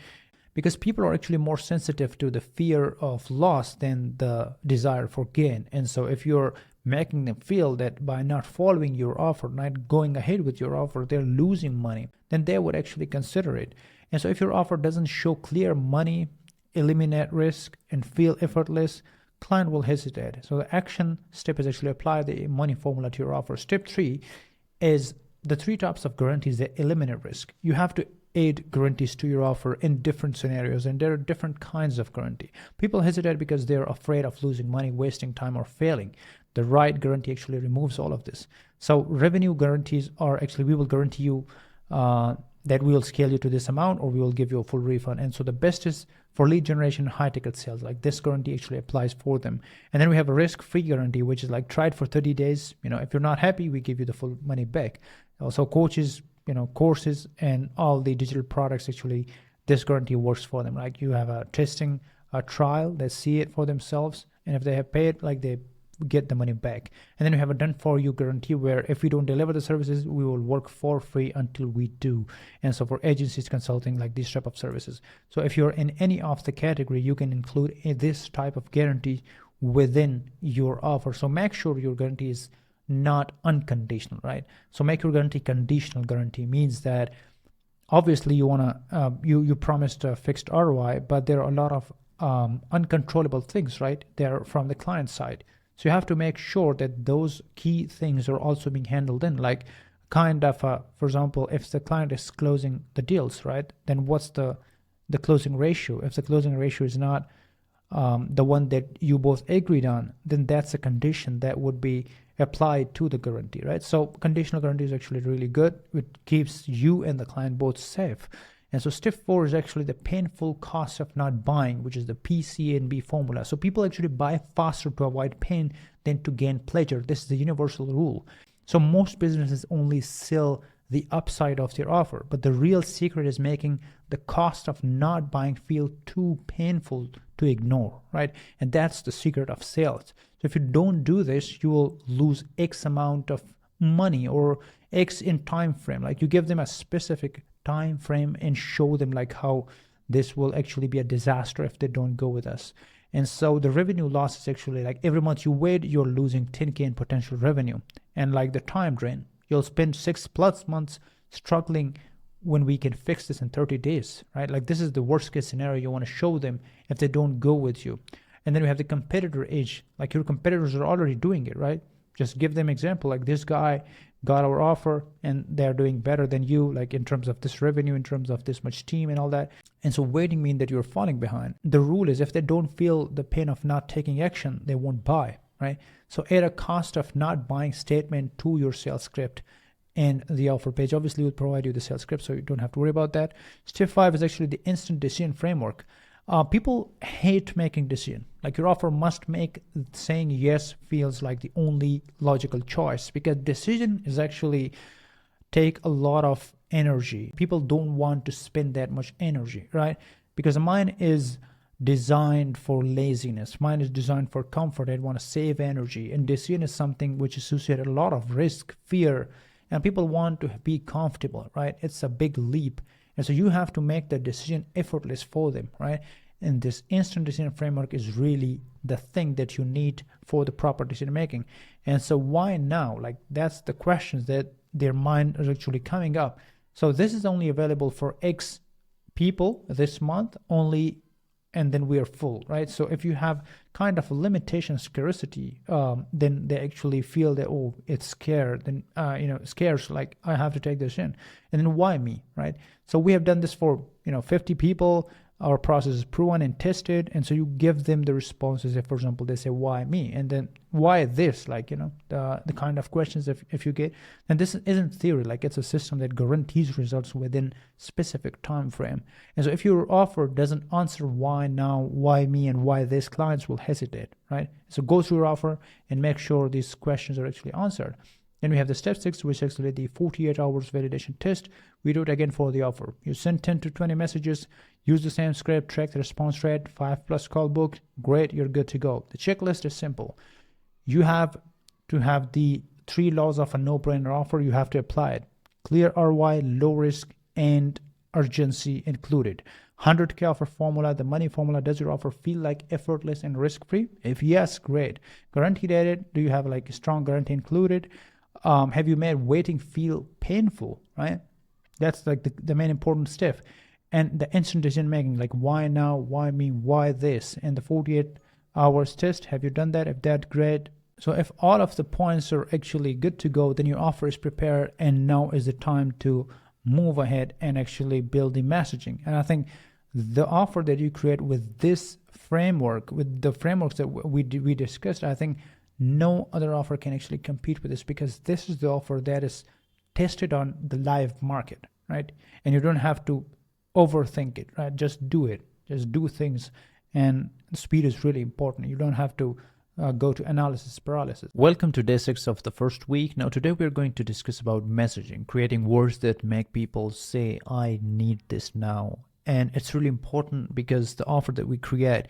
Because people are actually more sensitive to the fear of loss than the desire for gain. And so if you're making them feel that by not following your offer, not going ahead with your offer, they're losing money, then they would actually consider it. And so if your offer doesn't show clear money, eliminate risk, and feel effortless, client will hesitate. So the action step is actually apply the money formula to your offer. Step 3 is the 3 types of guarantees that eliminate risk. You have to add guarantees to your offer in different scenarios, and there are different kinds of guarantee. People hesitate because they're afraid of losing money, wasting time, or failing. The right guarantee actually removes all of this. So revenue guarantees are actually, we will guarantee you that we will scale you to this amount, or we will give you a full refund. And so the best is for lead generation, high ticket sales. Like this guarantee actually applies for them. And then we have a risk-free guarantee, which is like try it for 30 days. If you're not happy, we give you the full money back. Also coaches, courses, and all the digital products, actually this guarantee works for them. Like you have a testing, a trial, they see it for themselves, and if they have paid, like they get the money back. And then we have a done for you guarantee, where if we don't deliver the services, we will work for free until we do. And so for agencies, consulting, like these type of services. So if you're in any of the category, you can include this type of guarantee within your offer. So make sure your guarantee is not unconditional, right? So make your guarantee conditional. Guarantee means that obviously you want to you promised a fixed ROI, but there are a lot of uncontrollable things, right? They're from the client side. So you have to make sure that those key things are also being handled in, like kind of, for example, if the client is closing the deals, right, then what's the closing ratio? If the closing ratio is not the one that you both agreed on, then that's a condition that would be applied to the guarantee, right? So conditional guarantee is actually really good. It keeps you and the client both safe. And so step 4 is actually the painful cost of not buying, which is the PCNB formula. So people actually buy faster to avoid pain than to gain pleasure. This is the universal rule. So most businesses only sell the upside of their offer, but the real secret is making the cost of not buying feel too painful to ignore, right? And that's the secret of sales. So if you don't do this, you will lose X amount of money or X in time frame. Like you give them a specific time frame and show them like how this will actually be a disaster if they don't go with us. And so the revenue loss is actually like every month you wait, you're losing 10K in potential revenue. And like the time drain, you'll spend 6+ months struggling when we can fix this in 30 days, right? Like this is the worst case scenario you want to show them if they don't go with you. And then we have the competitor edge. Like your competitors are already doing it, right? Just give them example, like this guy got our offer and they're doing better than you, like in terms of this revenue, in terms of this much team and all that. And so waiting means that you're falling behind. The rule is if they don't feel the pain of not taking action, they won't buy. right? So at a cost of not buying statement to your sales script and the offer page, obviously we'll provide you the sales script, so you don't have to worry about that. Step 5 is actually the instant decision framework. People hate making decision. Like your offer must make saying yes feels like the only logical choice, because decision is actually take a lot of energy. People don't want to spend that much energy, right? Because the mind is designed for laziness. Mind is designed for comfort. They want to save energy. And decision is something which associates a lot of risk, fear, and people want to be comfortable, right? It's a big leap. And so you have to make the decision effortless for them, right? And this instant decision framework is really the thing that you need for the proper decision making. And so why now? Like that's the questions that their mind is actually coming up. So this is only available for X people this month only, and then we are full, right? So if you have kind of a limitation scarcity, then they actually feel that, oh, it's scared, then scarce, like I have to take this in. And then why me, right? So we have done this for 50 people. Our process is proven and tested, and so you give them the responses. If, for example, they say, why me? And then why this? Like, the kind of questions if you get. And this isn't theory, like it's a system that guarantees results within specific time frame. And so if your offer doesn't answer why now, why me, and why this, clients will hesitate, right? So go through your offer and make sure these questions are actually answered. Then we have the step 6, which is actually the 48 hours validation test. We do it again for the offer. You send 10 to 20 messages, use the same script, track the response rate, 5+ call booked. Great, you're good to go. The checklist is simple. You have to have the 3 laws of a no-brainer offer. You have to apply it. Clear ROI, low risk, and urgency included. 100K offer formula, the money formula. Does your offer feel like effortless and risk-free? If yes, great. Guaranteed edit. Do you have like a strong guarantee included? Have you made waiting feel painful, right? That's like the main important step. And the instant decision making, like why now, why me, why this? And the 48 hours test, have you done that? If that's great. So if all of the points are actually good to go, then your offer is prepared, and now is the time to move ahead and actually build the messaging. And I think the offer that you create with this framework, with the frameworks that we discussed, I think no other offer can actually compete with this, because this is the offer that is tested on the live market, right? And you don't have to overthink it, right? Just do it. Just do things. And speed is really important. You don't have to go to analysis paralysis. Welcome to day 6 of the first week. Now today we're going to discuss about messaging, creating words that make people say, I need this now. And it's really important because the offer that we create,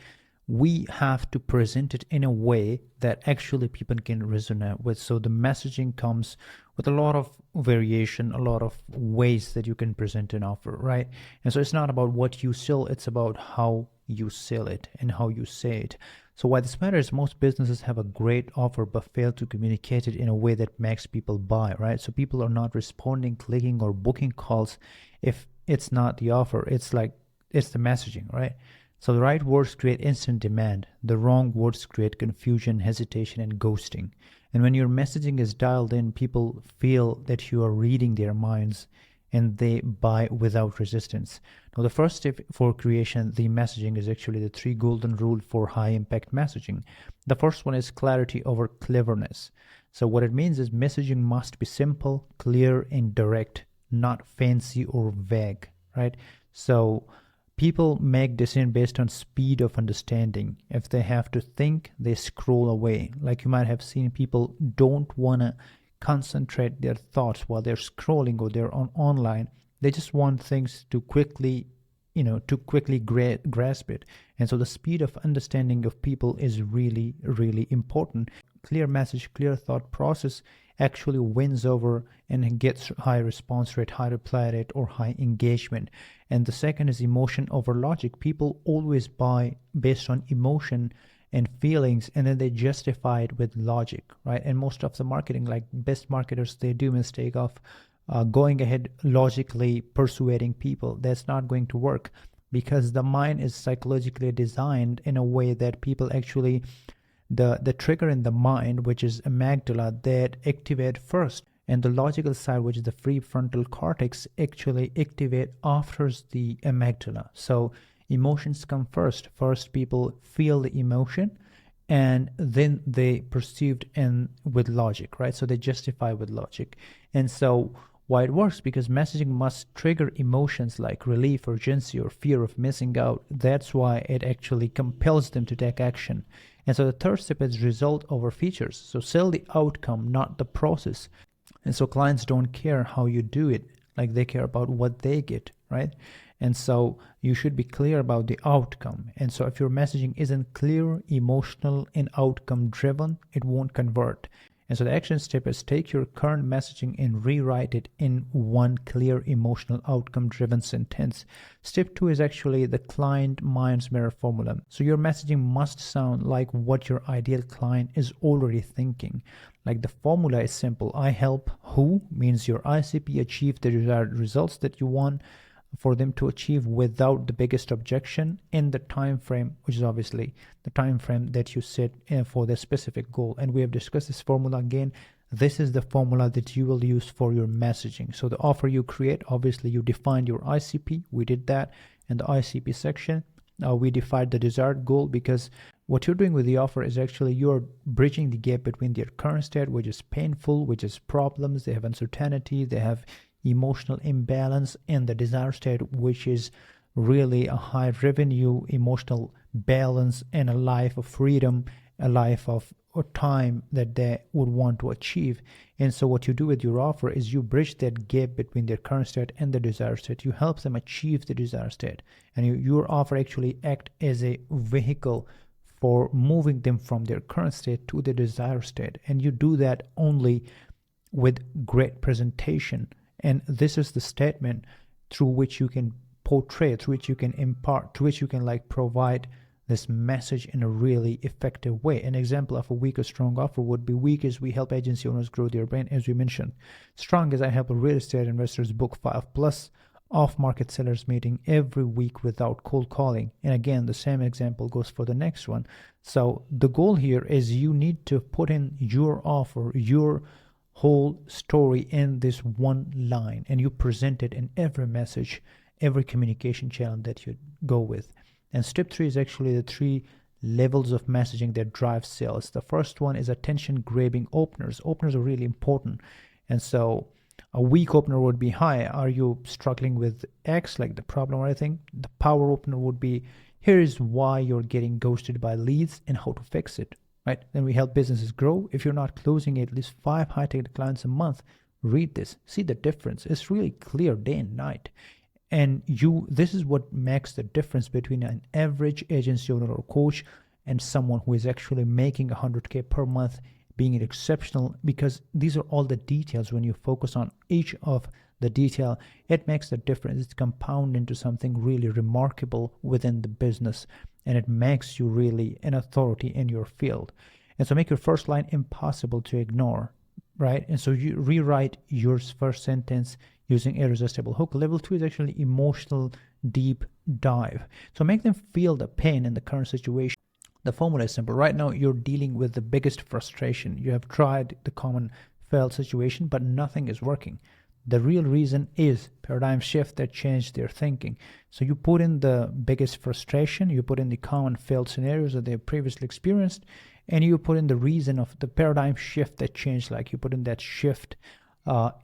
we have to present it in a way that actually people can resonate with. So the messaging comes with a lot of variation, a lot of ways that you can present an offer, right? And so it's not about what you sell, it's about how you sell it and how you say it. So why this matters, most businesses have a great offer but fail to communicate it in a way that makes people buy, right? So people are not responding, clicking, or booking calls if it's not the offer. It's the messaging, right? So the right words create instant demand. The wrong words create confusion, hesitation, and ghosting. And when your messaging is dialed in, people feel that you are reading their minds and they buy without resistance. Now, the first step for creation the messaging is actually the 3 golden rule for high impact messaging. The first one is clarity over cleverness. So what it means is messaging must be simple, clear, and direct, not fancy or vague, right? So people make decisions based on speed of understanding. If they have to think, they scroll away. Like you might have seen, people don't want to concentrate their thoughts while they're scrolling or they're online. They just want things to quickly grasp it. And so the speed of understanding of people is really, really important. Clear message, clear thought process actually wins over and gets high response rate, high reply rate, or high engagement. And the second is emotion over logic. People always buy based on emotion and feelings, and then they justify it with logic, right? And most of the marketing, like best marketers, they do mistake of going ahead logically persuading people. That's not going to work, because the mind is psychologically designed in a way that people actually, the trigger in the mind, which is amygdala, that activate first, and the logical side, which is the prefrontal cortex, actually activate after the amygdala. So emotions come first. First people feel the emotion, and then they perceived in with logic, right? So they justify with logic. And so why it works, because messaging must trigger emotions like relief, urgency, or fear of missing out. That's why it actually compels them to take action. And so the third step is result over features. So sell the outcome, not the process. And so clients don't care how you do it, like they care about what they get, right? And so you should be clear about the outcome. And so if your messaging isn't clear, emotional, and outcome driven, it won't convert. And so the action step is take your current messaging and rewrite it in one clear, emotional, outcome-driven sentence. Step 2 is actually the client minds mirror formula. So your messaging must sound like what your ideal client is already thinking. Like the formula is simple. I help who means your ICP achieve the desired results that you want for them to achieve without the biggest objection in the time frame, which is obviously the time frame that you set for the specific goal. And we have discussed this formula again. This is the formula that you will use for your messaging. So the offer you create, obviously you defined your ICP. We did that in the ICP section. We defined the desired goal, because what you're doing with the offer is actually you're bridging the gap between their current state, which is painful, which is problems, they have uncertainty, they have emotional imbalance, and the desired state, which is really a high revenue, emotional balance, and a life of freedom, a life of time that they would want to achieve. And so what you do with your offer is you bridge that gap between their current state and the desired state. You help them achieve the desired state, and your offer actually act as a vehicle for moving them from their current state to the desired state. And you do that only with great presentation. And this is the statement through which you can portray, through which you can impart, through which you can provide this message in a really effective way. An example of a weak or strong offer would be: weak is we help agency owners grow their brand, as we mentioned. Strong is I help real estate investors book 5+ off-market sellers meeting every week without cold calling. And again, the same example goes for the next one. So the goal here is you need to put in your offer, your whole story in this one line, and you present it in every message, every communication channel that you go with. And step 3 is actually the 3 levels of messaging that drive sales. The first one is attention grabbing openers. Openers are really important. And so a weak opener would be, hi, are you struggling with X, like the problem or anything? The power opener would be, here is why you're getting ghosted by leads and how to fix it. Right? Then we help businesses grow. If you're not closing at least 5 high-ticket clients a month, read this. See the difference. It's really clear day and night. And this is what makes the difference between an average agency owner or coach and someone who is actually making 100K per month, being exceptional, because these are all the details. When you focus on each of the detail, it makes the difference. It's compound into something really remarkable within the business, and it makes you really an authority in your field. And so make your first line impossible to ignore, right? And so you rewrite your first sentence using irresistible hook. Level 2 is actually emotional deep dive. So make them feel the pain in the current situation. The formula is simple. Right now, you're dealing with the biggest frustration. You have tried the common failed situation, but nothing is working. The real reason is paradigm shift that changed their thinking. So you put in the biggest frustration, you put in the common failed scenarios that they've previously experienced, and you put in the reason of the paradigm shift that changed, like you put in that shift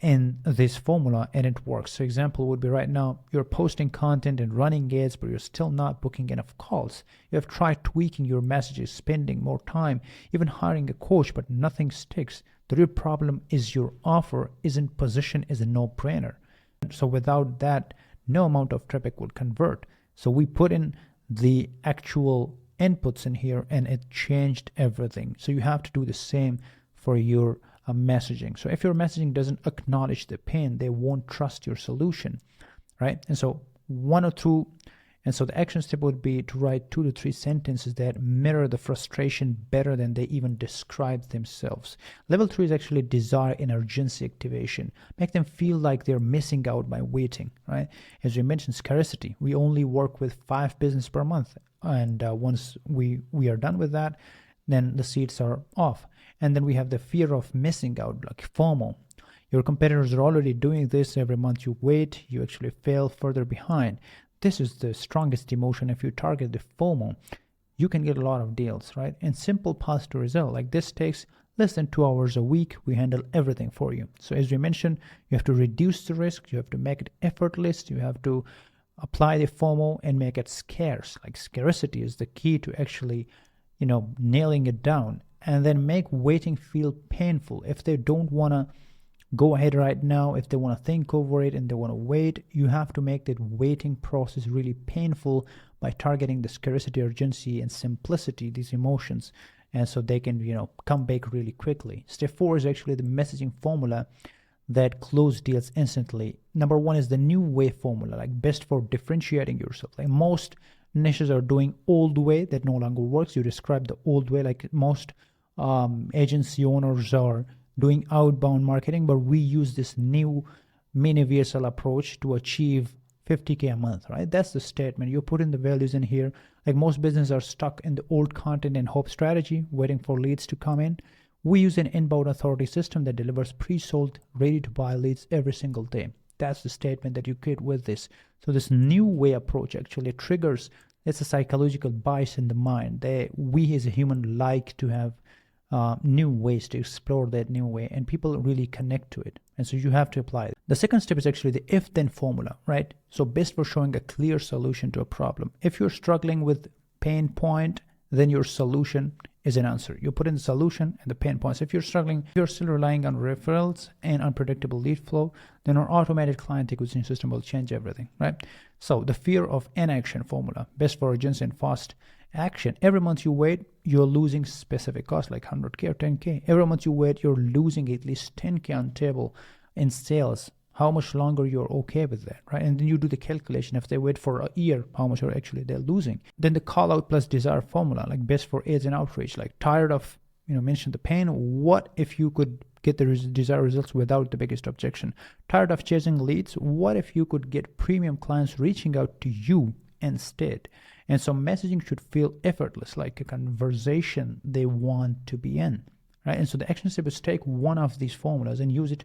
in this formula, and it works. So example would be, right now you're posting content and running ads, but you're still not booking enough calls. You have tried tweaking your messages, spending more time, even hiring a coach, but nothing sticks. The real problem is your offer isn't positioned as a no-brainer. So without that, no amount of traffic will convert. So we put in the actual inputs in here, and it changed everything. So you have to do the same for your messaging. So if your messaging doesn't acknowledge the pain, they won't trust your solution, right? And so the action step would be to write 2 to 3 sentences that mirror the frustration better than they even describe themselves. Level 3 is actually desire and urgency activation. Make them feel like they're missing out by waiting, right? As we mentioned, scarcity. We only work with 5 business per month. And once we are done with that, then the seats are off. And then we have the fear of missing out, like FOMO. Your competitors are already doing this. Every month you wait, you actually fail further behind. This is the strongest emotion. If you target the FOMO, you can get a lot of deals, right? And simple path to result. Like this takes less than 2 hours a week. We handle everything for you. So as we mentioned, you have to reduce the risk. You have to make it effortless. You have to apply the FOMO and make it scarce. Like scarcity is the key to actually, nailing it down. And then make waiting feel painful. If they don't want to go ahead right now, if they want to think over it and they want to wait, you have to make that waiting process really painful by targeting the scarcity, urgency, and simplicity, these emotions, and so they can come back really quickly. Step 4 is actually the messaging formula that close deals instantly. Number 1 is the new way formula, like best for differentiating yourself. Like most niches are doing old way that no longer works. You describe the old way, like most agency owners are doing outbound marketing, but we use this new universal approach to achieve 50K a month, right? That's the statement. You put in the values in here. Like most businesses are stuck in the old content and hope strategy, waiting for leads to come in. We use an inbound authority system that delivers pre-sold, ready-to-buy leads every single day. That's the statement that you get with this. So this new way approach actually triggers, it's a psychological bias in the mind. We as a human like to have new ways to explore that new way, and people really connect to it. And so you have to apply it. The second step is actually the if-then formula, right? So best for showing a clear solution to a problem. If you're struggling with pain point, then your solution is an answer. You put in the solution and the pain points. If you're struggling, if you're still relying on referrals and unpredictable lead flow, then our automated client acquisition system will change everything, right? So the fear of inaction formula, best for urgency and fast action. Every month you wait, you're losing specific costs like 100K or 10K. Every month you wait, you're losing at least 10K on table in sales. How much longer you're okay with that, right? And then you do the calculation. If they wait for a year, how much are actually they're losing? Then the call out plus desire formula, like best for ads and outreach. Like tired of, mention the pain. What if you could get the desired results without the biggest objection? Tired of chasing leads. What if you could get premium clients reaching out to you instead? And so messaging should feel effortless, like a conversation they want to be in, right? And so the action step is take one of these formulas and use it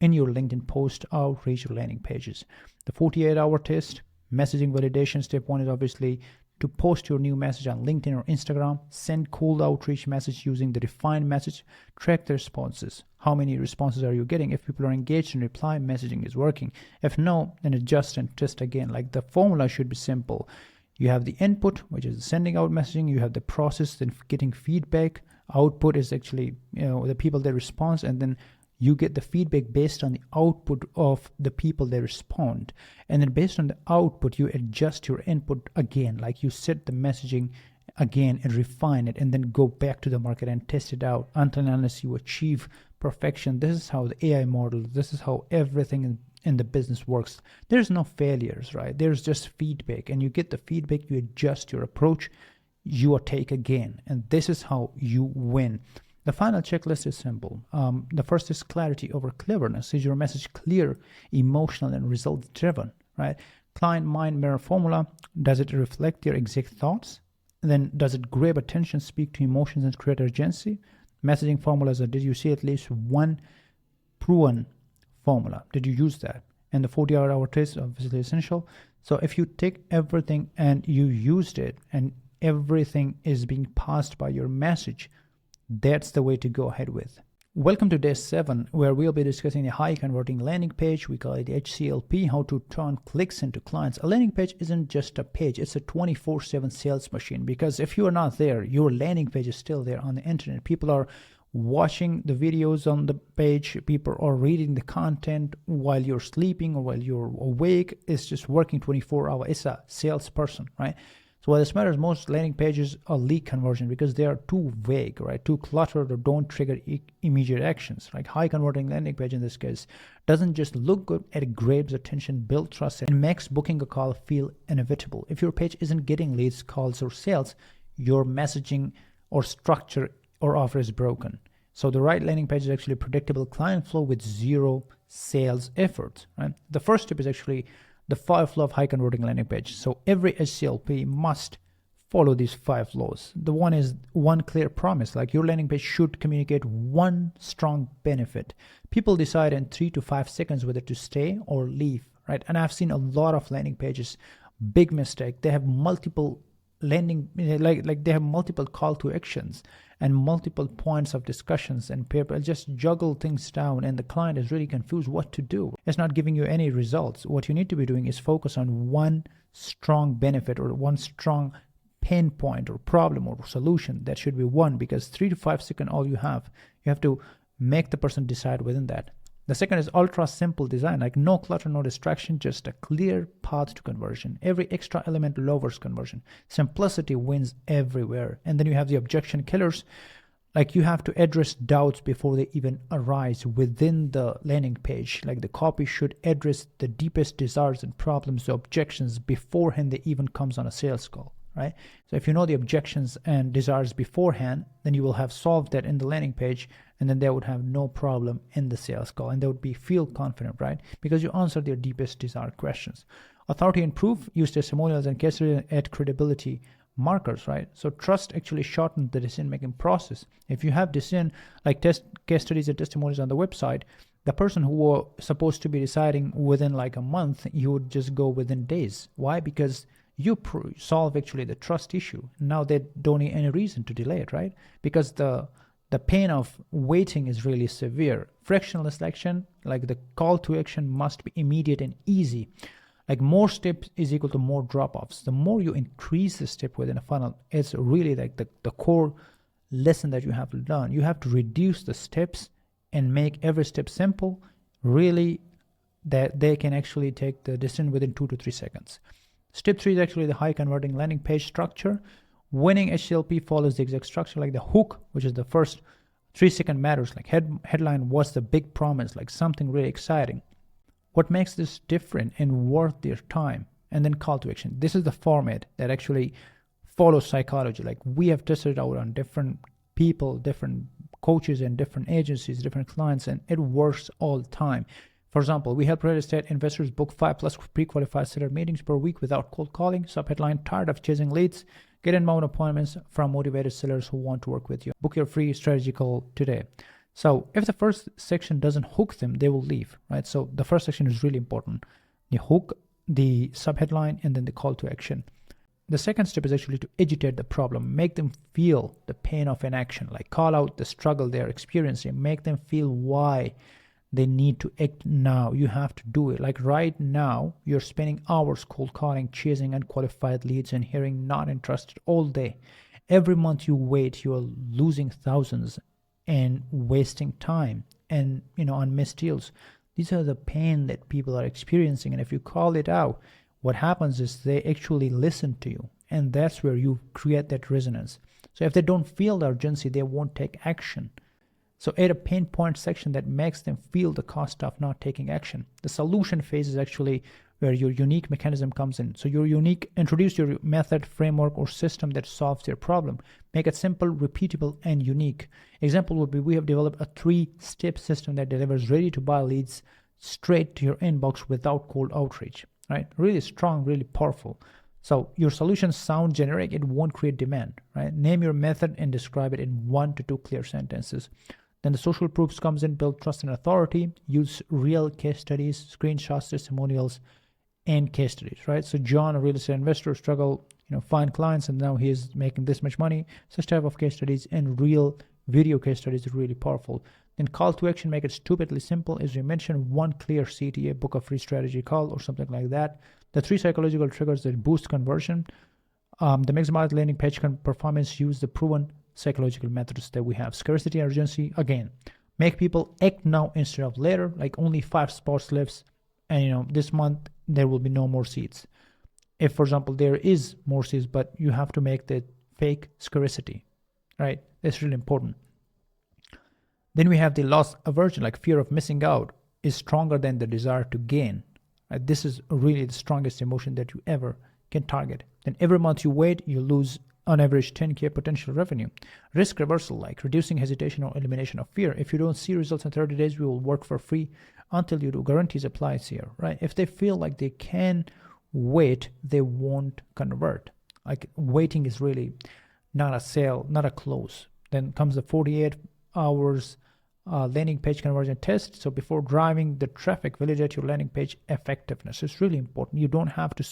in your LinkedIn post, outreach, or landing pages. The 48-hour test, messaging validation. Step 1 is obviously to post your new message on LinkedIn or Instagram. Send cold outreach message using the defined message. Track the responses. How many responses are you getting? If people are engaged and reply, messaging is working. If no, then adjust and test again. Like the formula should be simple. You have the input, which is sending out messaging. You have the process, then getting feedback. Output is actually, the people that respond, and then you get the feedback based on the output of the people that respond. And then based on the output, you adjust your input again, like you set the messaging again and refine it, and then go back to the market and test it out until and unless you achieve perfection. This is how the AI model, this is how everything in the business works. There's no failures, right? There's just feedback, and you get the feedback, you adjust your approach, you take again, and this is how you win. The final checklist is simple. The first is clarity over cleverness. Is your message clear, emotional, and result driven, right? Client mind mirror formula. Does it reflect your exact thoughts? And then does it grab attention, speak to emotions, and create urgency? Messaging formulas. Did you see at least one proven formula? Did you use that? And the 40-hour test is obviously essential. So if you take everything and you used it, and everything is being passed by your message, that's the way to go ahead with. Welcome to day 7, where we'll be discussing a high converting landing page. We call it HCLP, how to turn clicks into clients. A landing page isn't just a page, it's a 24/7 sales machine, because if you are not there, your landing page is still there on the internet. People are watching the videos on the page, people are reading the content while you're sleeping or while you're awake. It's just working 24 hours. It's a salesperson, right? So what this matters, most landing pages are lead conversion because they are too vague, right? Too cluttered, or don't trigger immediate actions. Like high converting landing page in this case doesn't just look good, it grabs attention, builds trust, and makes booking a call feel inevitable. If your page isn't getting leads, calls, or sales, your messaging or structure or offer is broken. So the right landing page is actually a predictable client flow with zero sales effort, right? The first step is actually the 5 laws of high converting landing page. So every HCLP must follow these 5 laws. The one is one clear promise, like your landing page should communicate one strong benefit. People decide in 3 to 5 seconds whether to stay or leave, right? And I've seen a lot of landing pages, big mistake. They have multiple landing, like they have multiple call to actions and multiple points of discussions, and people just juggle things down, and the client is really confused what to do. It's not giving you any results. What you need to be doing is focus on one strong benefit or one strong pain point or problem or solution. That should be one, because 3 to 5 seconds all you have. You have to make the person decide within that. The second is ultra simple design, like no clutter, no distraction, just a clear path to conversion. Every extra element lowers conversion. Simplicity wins everywhere. And then you have the objection killers. Like you have to address doubts before they even arise within the landing page. Like the copy should address the deepest desires and problems, the objections beforehand they even comes on a sales call, right? So if you know the objections and desires beforehand, then you will have solved that in the landing page, and then they would have no problem in the sales call, and they would feel confident, right? Because you answered their deepest desired questions. Authority and proof, use testimonials and case studies, add credibility markers, right? So trust actually shortens the decision-making process. If you have decision like case studies and testimonials on the website, the person who was supposed to be deciding within like a month, you would just go within days. Why? Because you solve actually the trust issue. Now they don't need any reason to delay it, right? Because the pain of waiting is really severe. Frictionless action, like the call to action, must be immediate and easy. Like more steps is equal to more drop-offs. The more you increase the step within a funnel, it's really like the core lesson that you have to learn. You have to reduce the steps and make every step simple, really, that they can actually take the decision within 2 to 3 seconds. Step 3 is actually the high converting landing page structure. Winning HTLP follows the exact structure, like the hook, which is the first 3 second matters, like headline, what's the big promise, like something really exciting. What makes this different and worth their time? And then call to action. This is the format that actually follows psychology. Like we have tested it out on different people, different coaches and different agencies, different clients, and it works all the time. For example, we help real estate investors book 5+ pre-qualified seller meetings per week without cold calling. Subheadline, tired of chasing leads? Get inbound appointments from motivated sellers who want to work with you. Book your free strategy call today. So if the first section doesn't hook them, they will leave, right? So the first section is really important. The hook, the subheadline, and then the call to action. The second step is actually to agitate the problem, make them feel the pain of inaction, like call out the struggle they're experiencing, make them feel why they need to act now. You have to do it. Like right now, you're spending hours cold calling, chasing unqualified leads, and hearing not interested all day. Every month you wait, you are losing thousands and wasting time and on missed deals. These are the pain that people are experiencing, and if you call it out, what happens is they actually listen to you, and that's where you create that resonance. So if they don't feel the urgency, they won't take action. So add a pain point section that makes them feel the cost of not taking action. The solution phase is actually where your unique mechanism comes in. So introduce your method, framework, or system that solves their problem. Make it simple, repeatable, and unique. Example would be, we have developed a 3-step system that delivers ready-to-buy leads straight to your inbox without cold outreach, right? Really strong, really powerful. So your solutions sound generic, it won't create demand, right? Name your method and describe it in 1 to 2 clear sentences. Then the social proofs comes in, build trust and authority, use real case studies, screenshots, testimonials, and case studies, right? So John, a real estate investor, struggle, find clients, and now he is making this much money. Such type of case studies and real video case studies is really powerful. Then call to action, make it stupidly simple. As we mentioned, 1 clear CTA, book a free strategy call or something like that. The 3 psychological triggers that boost conversion. The maximize landing page performance, use the proven psychological methods that we have. Scarcity and urgency, again, make people act now instead of later, like only 5 spots left, and this month there will be no more seats. If, for example, there is more seats, but you have to make the fake scarcity, right? That's really important. Then we have the loss aversion, like fear of missing out is stronger than the desire to gain. Right? This is really the strongest emotion that you ever can target. Then every month you wait, you lose on average 10K potential revenue. Risk reversal, like reducing hesitation or elimination of fear. If you don't see results in 30 days, we will work for free until you do. Guarantees applies here, right? If they feel like they can wait, they won't convert. Like waiting is really not a sale, not a close. Then comes the 48 hours landing page conversion test. So before driving the traffic, validate your landing page effectiveness. It's really important. You don't have to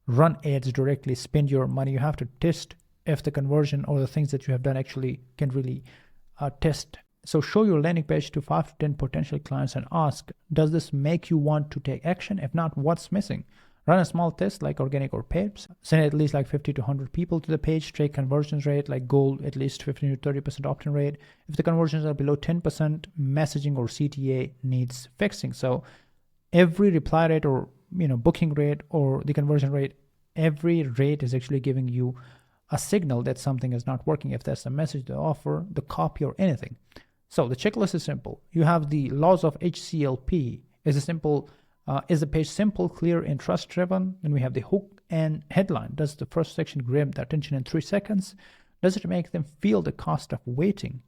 run ads directly, spend your money. You have to test if the conversion or the things that you have done actually can really test. So show your landing page to 5 to 10 potential clients and ask, does this make you want to take action? If not, what's missing? Run a small test like organic or paid. Send at least like 50 to 100 people to the page. Track conversions rate, like goal at least 15 to 30% opt-in rate. If the conversions are below 10%, messaging or CTA needs fixing. So every reply rate or booking rate or the conversion rate, every rate is actually giving you a signal that something is not working. If that's the message, the offer, the copy, or anything. So the checklist is simple. You have the laws of HCLP. Is the page simple, clear, and trust-driven? Then we have the hook and headline. Does the first section grab the attention in 3 seconds? Does it make them feel the cost of waiting?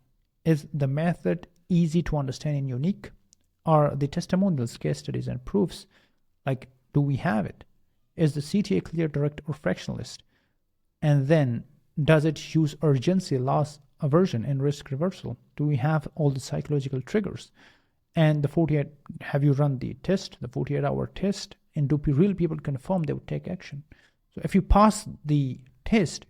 Is the method easy to understand and unique? Are the testimonials, case studies, and proofs? Like, do we have it? Is the CTA clear, direct, or fractionalist? And then, does it use urgency, loss aversion, and risk reversal? Do we have all the psychological triggers? And the 48, have you run the test, the 48-hour test? And do real people confirm they would take action? So if you pass the test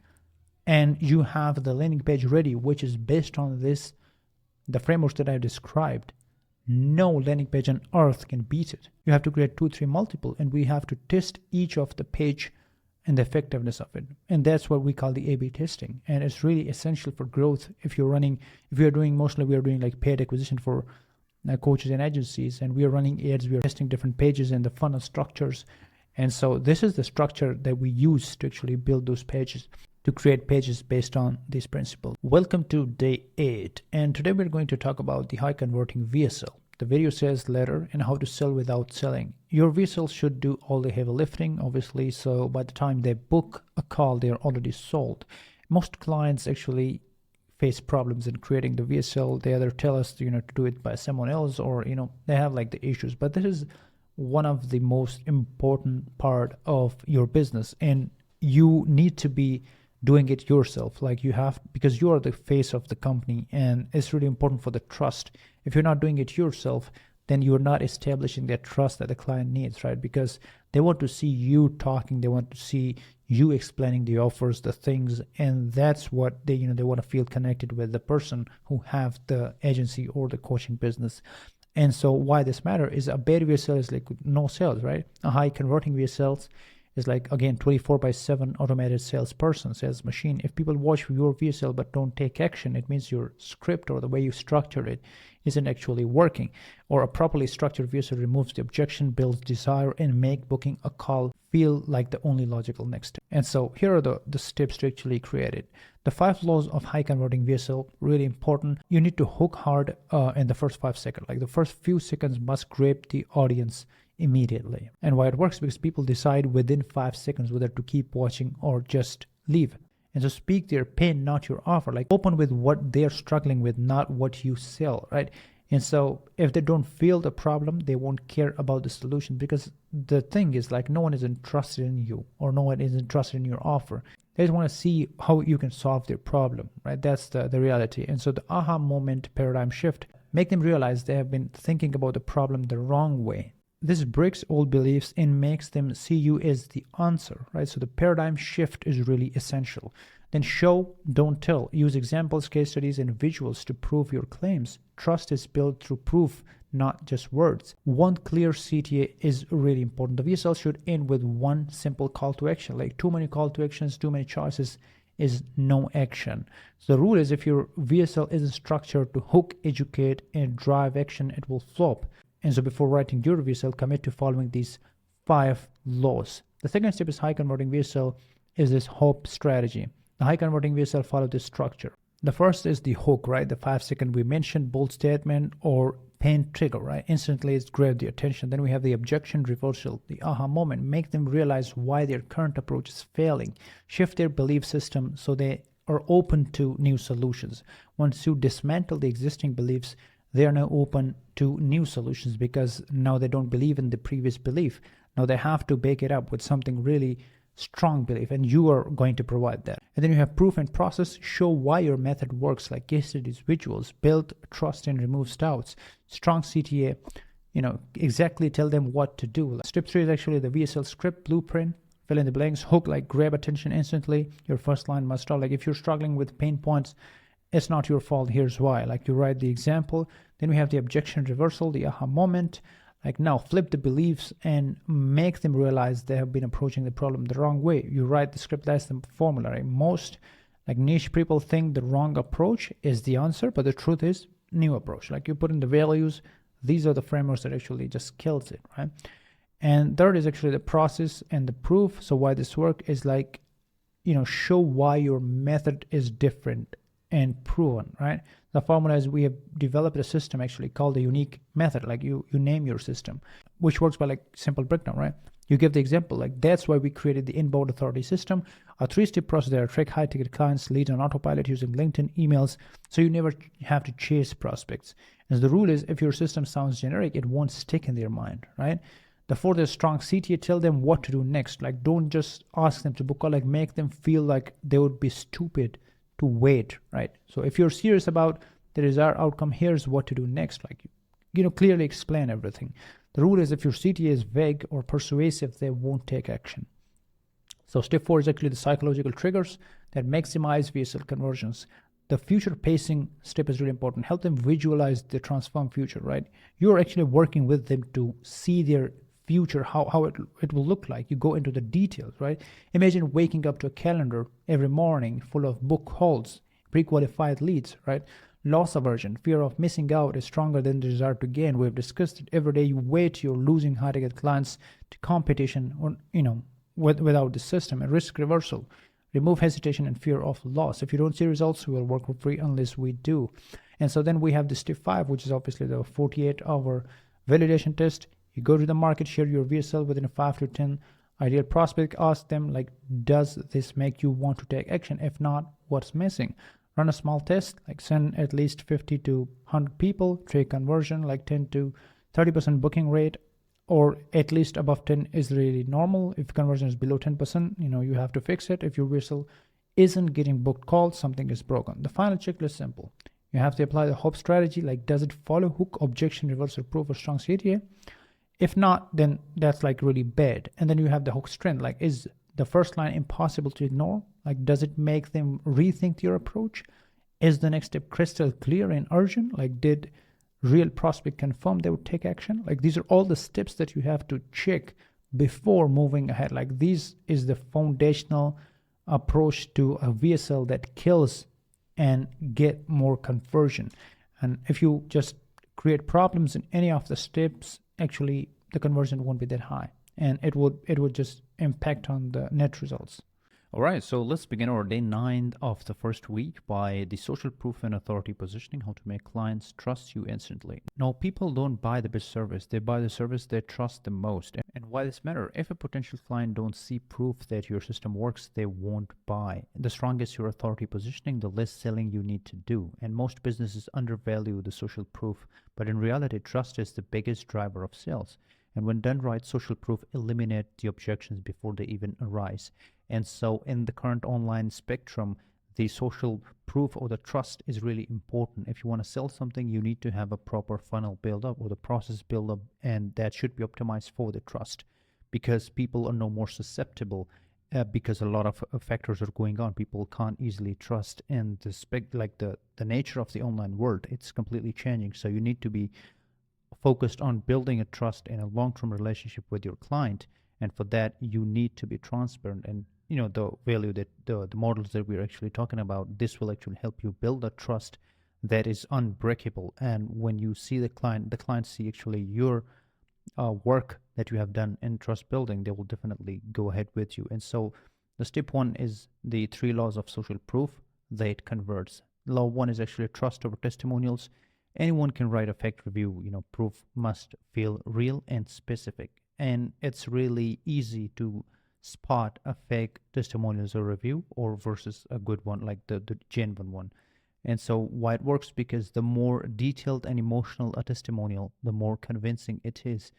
and you have the landing page ready, which is based on the frameworks that I described, no landing page on earth can beat it. You have to create 2, 3 multiple, and we have to test each of the page and the effectiveness of it. And that's what we call the A/B testing. And it's really essential for growth. If you're doing like paid acquisition for coaches and agencies, and we are running ads, we are testing different pages and the funnel structures. And so this is the structure that we use to actually build those pages, to create pages based on these principles. Welcome to day 8. And today we're going to talk about the high converting VSL. The video says letter and how to sell without selling. Your VSL should do all the heavy lifting, obviously. So by the time they book a call, they're already sold. Most clients actually face problems in creating the VSL. They either tell us to do it by someone else, or they have like the issues. But this is one of the most important part of your business, and you need to be doing it yourself. Like because you are the face of the company, and it's really important for the trust. If you're not doing it yourself, then you're not establishing that trust that the client needs, right? Because they want to see you talking, they want to see you explaining the offers, the things, and that's what they want to feel connected with the person who have the agency or the coaching business. And so why this matter is a bad VSL is like no sales, right? A high converting VSL is like, again, 24/7 automated salesperson, sales machine. If people watch your VSL but don't take action, it means your script or the way you structure it isn't actually working. Or a properly structured VSL removes the objection, builds desire, and make booking a call feel like the only logical next step. And so here are the steps to actually create it. The 5 laws of high converting VSL, really important. You need to hook hard in the first 5 seconds. Like the first few seconds must grab the audience immediately. And why it works, because people decide within 5 seconds whether to keep watching or just leave. And so speak their pain, not your offer. Like open with what they're struggling with, not what you sell, right? And so if they don't feel the problem, they won't care about the solution, because the thing is like no one is interested in you, or no one is interested in your offer. They just want to see how you can solve their problem, right? That's the reality. And so the aha moment paradigm shift, make them realize they have been thinking about the problem the wrong way. This breaks old beliefs and makes them see you as the answer, right? So the paradigm shift is really essential. Then show, don't tell. Use examples, case studies, and visuals to prove your claims. Trust is built through proof, not just words. One clear CTA is really important. The VSL should end with one simple call to action. Like too many call to actions, too many choices is no action. So the rule is, if your VSL isn't structured to hook, educate, and drive action, it will flop. And so before writing your VSL, commit to following these 5 laws. The second step is high converting VSL is this hook strategy. The high converting VSL follow this structure. The first is the hook, right? The 5 second we mentioned, bold statement or pain trigger, right? Instantly it's grab the attention. Then we have the objection reversal, the aha moment. Make them realize why their current approach is failing. Shift their belief system so they are open to new solutions. Once you dismantle the existing beliefs, they are now open to new solutions, because now they don't believe in the previous belief. Now they have to back it up with something really strong belief, and you are going to provide that. And then you have proof and process. Show why your method works, like case studies, visuals. Build trust and remove doubts. Strong CTA, exactly tell them what to do. Step 3 is actually the VSL script blueprint. fill in the blanks. Hook, like grab attention instantly. Your first line must start. Like if you're struggling with pain points, it's not your fault. Here's why. Like you write the example. Then we have the objection reversal, the aha moment. Like now flip the beliefs and make them realize they have been approaching the problem the wrong way. You write the script, that's the formula, right? Most like niche people think the wrong approach is the answer, but the truth is new approach. Like you put in the values, these are the frameworks that actually just kills it, right? And third is actually the process and the proof. So why this work is like, show why your method is different and proven, right? The formula is we have developed a system actually called the unique method. Like you name your system, which works by like simple breakdown, right? You give the example, like that's why we created the inbound authority system, a 3-step process that attract high ticket clients, lead on autopilot using LinkedIn emails, so you never have to chase prospects. And the rule is if your system sounds generic, it won't stick in their mind, right? The fourth is strong CTA. Tell them what to do next. Like don't just ask them to book or like make them feel like they would be stupid to wait, right? So if you're serious about the desired outcome, here's what to do next. Like, clearly explain everything. The rule is if your CTA is vague or persuasive, they won't take action. So step 4 is actually the psychological triggers that maximize VSL conversions. The future pacing step is really important. Help them visualize the transformed future, right? You're actually working with them to see their future, how it will look like. You go into the details, right? Imagine waking up to a calendar every morning full of book holds, pre-qualified leads, right? Loss aversion, fear of missing out is stronger than the desire to gain. We've discussed it. Every day you wait, you're losing high-ticket clients to competition, or without the system. And risk reversal, remove hesitation and fear of loss. If you don't see results, we will work for free unless we do. And so then we have the step 5, which is obviously the 48-hour validation test. You go to the market, share your VSL within a 5 to 10 ideal prospect. Ask them, like, does this make you want to take action? If not, what's missing? Run a small test, like send at least 50 to 100 people, track conversion, like 10 to 30% booking rate, or at least above 10 is really normal. If conversion is below 10%, you have to fix it. If your VSL isn't getting booked calls, something is broken. The final checklist is simple. You have to apply the HOPE strategy, like does it follow hook, objection, reversal, proof, or strong CTA? If not, then that's like really bad. And then you have the hook strength, like is the first line impossible to ignore? Like does it make them rethink your approach? Is the next step crystal clear and urgent? Like did real prospect confirm they would take action? Like these are all the steps that you have to check before moving ahead. Like this is the foundational approach to a VSL that kills and get more conversion. And if you just create problems in any of the steps, actually the conversion won't be that high, and it would just impact on the net results. All right, so let's begin our day 9 of the first week by the social proof and authority positioning, how to make clients trust you instantly. Now, people don't buy the best service, they buy the service they trust the most. And why this matter? If a potential client don't see proof that your system works, they won't buy. The strongest your authority positioning, the less selling you need to do. And most businesses undervalue the social proof, but in reality, trust is the biggest driver of sales. And when done right, social proof eliminate the objections before they even arise. And so in the current online spectrum, the social proof or the trust is really important. If you want to sell something, you need to have a proper funnel build up or the process build up, and that should be optimized for the trust, because people are no more susceptible because a lot of factors are going on. People can't easily trust, and the nature of the online world, it's completely changing. So you need to be focused on building a trust and a long-term relationship with your client, and for that you need to be transparent. And the value that the models that we're actually talking about, this will actually help you build a trust that is unbreakable. And when you see the client see actually your work that you have done in trust building, they will definitely go ahead with you. And so the step 1 is the 3 laws of social proof that converts. Law 1 is actually trust over testimonials. Anyone can write a fake review. Proof must feel real and specific. And it's really easy to spot a fake testimonials or review or versus a good one, like the genuine one. And so why it works, because the more detailed and emotional a testimonial, the more convincing it is.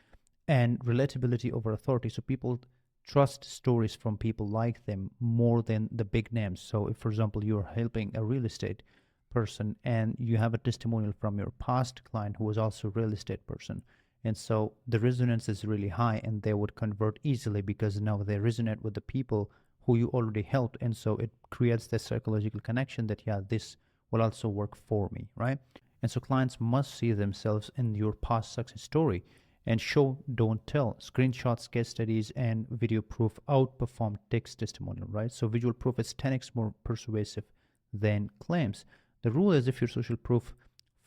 And relatability over authority. So people trust stories from people like them more than the big names. So if, for example, you're helping a real estate person and you have a testimonial from your past client who was also a real estate person, And so the resonance is really high, and they would convert easily because now they resonate with the people who you already helped. And so it creates this psychological connection that, yeah, this will also work for me, right? And so clients must see themselves in your past success story. And show, don't tell. Screenshots, case studies, and video proof outperform text testimonial, right? So visual proof is 10x more persuasive than claims. The rule is if your social proof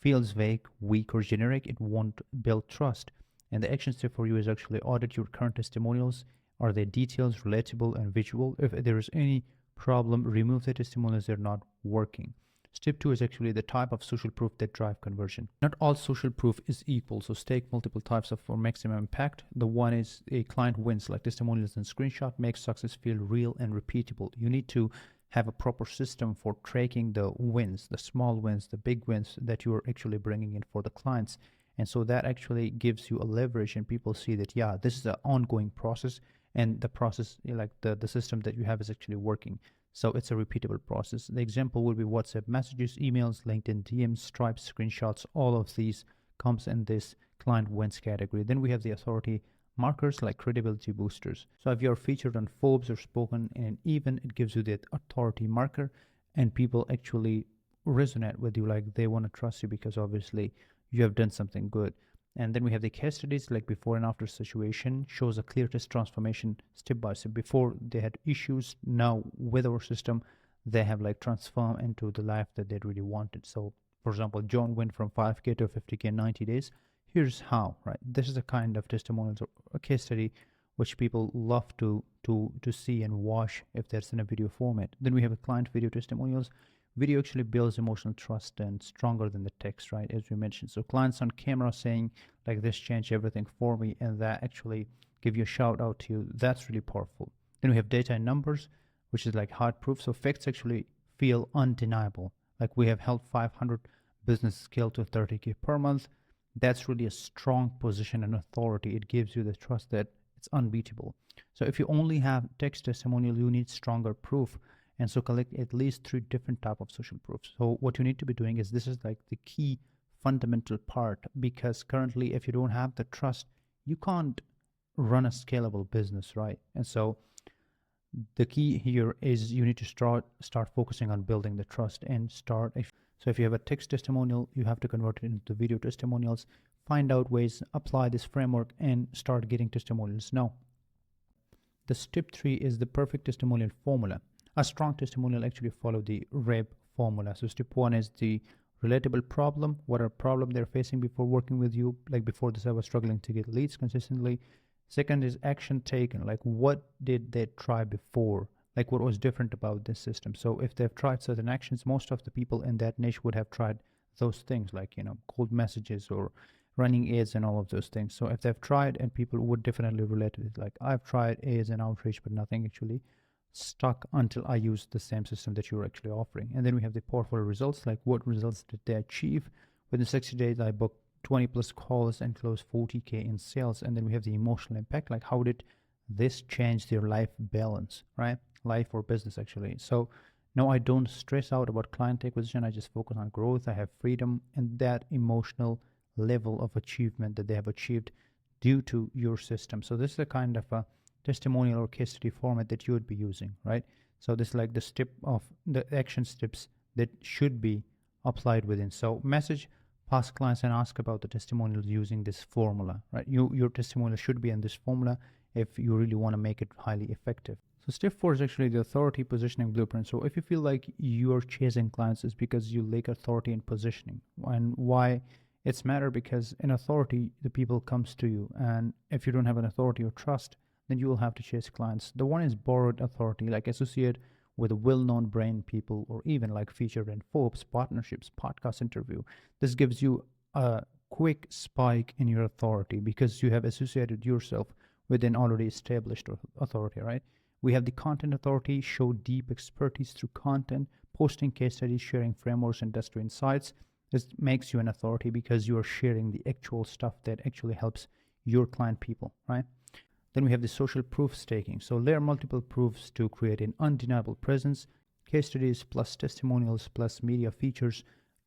feels vague, weak, or generic, it won't build trust. And the action step for you is actually audit your current testimonials. Are they details, relatable, and visual? If there is any problem, remove the testimonials that are not working. Step 2 is actually the type of social proof that drive conversion. Not all social proof is equal, so stake multiple types of for maximum impact. The one is a client wins, like testimonials and screenshot, makes success feel real and repeatable. You need to have a proper system for tracking the wins, the small wins, the big wins that you're actually bringing in for the clients. And so that actually gives you a leverage, and people see that, yeah, this is an ongoing process, and the process, like the system that you have is actually working. So it's a repeatable process. The example will be WhatsApp messages, emails, LinkedIn DMs, Stripe screenshots. All of these comes in this client wins category. Then we have the authority markers like credibility boosters. So if you're featured on Forbes or spoken in an event, it gives you that authority marker, and people actually resonate with you, like they want to trust you because obviously you have done something good. And then we have the case studies like before and after situation, shows a clear test transformation step by step. Before they had issues, now with our system they have like transformed into the life that they really wanted. So for example, John went from 5K to 50K in 90 days. Here's how, right? This is a kind of testimonials or a case study which people love to see and watch if that's in a video format. Then we have a client video testimonials. Video actually builds emotional trust and stronger than the text, right? As we mentioned. So clients on camera saying like this changed everything for me, and that actually give you a shout out to you. That's really powerful. Then we have data and numbers, which is like hard proof. So facts actually feel undeniable. Like we have helped 500 business scale to 30K per month. That's really a strong position and authority. It gives you the trust that it's unbeatable. So if you only have text testimonial, you need stronger proof. And so collect at least 3 different type of social proofs. So what you need to be doing is, this is like the key fundamental part, because currently if you don't have the trust, you can't run a scalable business, right? And so the key here is you need to start focusing on building the trust and so if you have a text testimonial, you have to convert it into video testimonials, find out ways, apply this framework, and start getting testimonials. Now, the step 3 is the perfect testimonial formula. A strong testimonial actually follow the REB formula. So step 1 is the relatable problem. What are problem they're facing before working with you? Like before this, I was struggling to get leads consistently. Second is action taken. Like what did they try before? Like what was different about this system? So if they've tried certain actions, most of the people in that niche would have tried those things, like, cold messages or running ads and all of those things. So if they've tried, and people would definitely relate to it. Like I've tried ads and outreach, but nothing actually stuck until I used the same system that you're actually offering. And then we have the powerful results, like what results did they achieve? Within 60 days, I booked 20 plus calls and closed 40K in sales. And then we have the emotional impact, like how did this change their life balance, right? Life or business actually. So no, I don't stress out about client acquisition. I just focus on growth. I have freedom and that emotional level of achievement that they have achieved due to your system. So this is a kind of a testimonial or case study format that you would be using, right? So this is like the step of the action steps that should be applied within. So message past clients and ask about the testimonials using this formula, right? Your testimonial should be in this formula if you really want to make it highly effective. So step 4 is actually the authority positioning blueprint. So if you feel like you're chasing clients, it's because you lack authority and positioning. And why it's matter? Because in authority, the people comes to you, and if you don't have an authority or trust, then you will have to chase clients. The one is borrowed authority, like associate with well-known brand people, or even like featured in Forbes, partnerships, podcast interview. This gives you a quick spike in your authority because you have associated yourself with an already established authority, right? We have the content authority, show deep expertise through content, posting case studies, sharing frameworks, industry insights. This makes you an authority because you are sharing the actual stuff that actually helps your client people, right? Then we have the social proof staking. So layer multiple proofs to create an undeniable presence. Case studies plus testimonials plus media features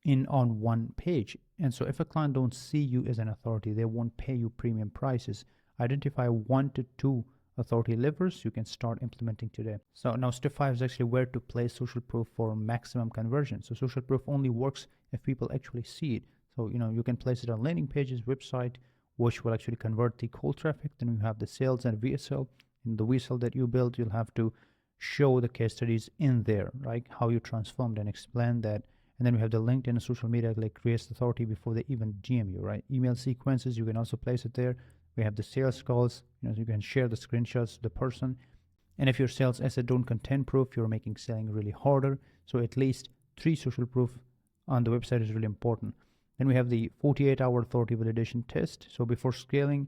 in on one page. And so if a client don't see you as an authority, they won't pay you premium prices. Identify 1 to 2 authority levers you can start implementing today. So now step 5 is actually where to place social proof for maximum conversion. So social proof only works if people actually see it. So you can place it on landing pages, website, which will actually convert the cold traffic. Then you have the sales and VSL. In the VSL that you build, you'll have to show the case studies in there, right? How you transformed and explain that. And then we have the LinkedIn and social media, like creates authority before they even GM you, right? Email sequences, you can also place it there. We have the sales calls, you can share the screenshots to the person. And if your sales asset don't contain proof, you're making selling really harder. So at least 3 social proof on the website is really important. Then we have the 48-hour authority validation test. So before scaling,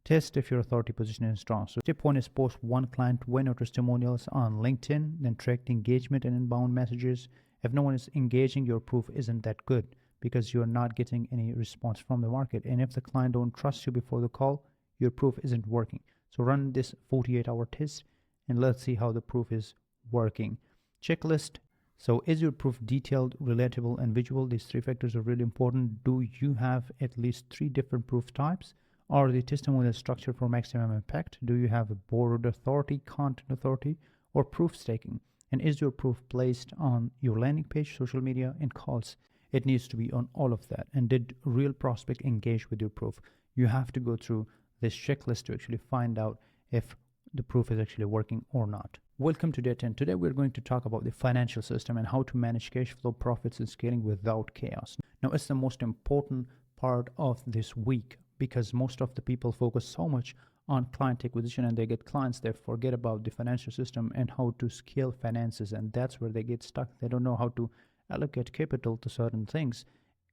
test if your authority position is strong. So step 1 is post 1 client win or testimonials on LinkedIn, then track the engagement and inbound messages. If no one is engaging, your proof isn't that good because you're not getting any response from the market. And if the client don't trust you before the call, your proof isn't working. So run this 48-hour test and let's see how the proof is working. Checklist. So is your proof detailed, relatable, and visual? These 3 factors are really important. Do you have at least 3 different proof types? Are the testimonial structured for maximum impact? Do you have a board authority, content authority, or proof staking? And is your proof placed on your landing page, social media, and calls? It needs to be on all of that. And did real prospect engage with your proof? You have to go through this checklist to actually find out if the proof is actually working or not. Welcome to Day 10. Today we're going to talk about the financial system and how to manage cash flow, profits, and scaling without chaos. Now, it's the most important part of this week because most of the people focus so much on client acquisition and they get clients, they forget about the financial system and how to scale finances, and that's where they get stuck. They don't know how to allocate capital to certain things.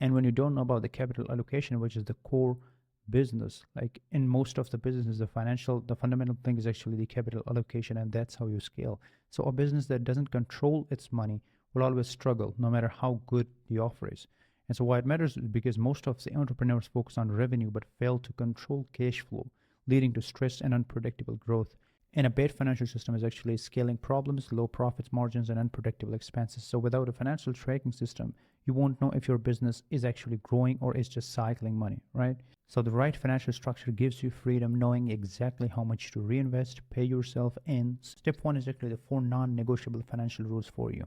And when you don't know about the capital allocation, which is the core business, like in most of the businesses, the fundamental thing is actually the capital allocation, and that's how you scale. So a business that doesn't control its money will always struggle no matter how good the offer is. And so why it matters is because most of the entrepreneurs focus on revenue but fail to control cash flow, leading to stress and unpredictable growth. And a bad financial system is actually scaling problems, low profits margins, and unpredictable expenses. So without a financial tracking system, you won't know if your business is actually growing or is just cycling money, right? So the right financial structure gives you freedom, knowing exactly how much to reinvest, pay yourself, and step 1 is actually the 4 non-negotiable financial rules for you.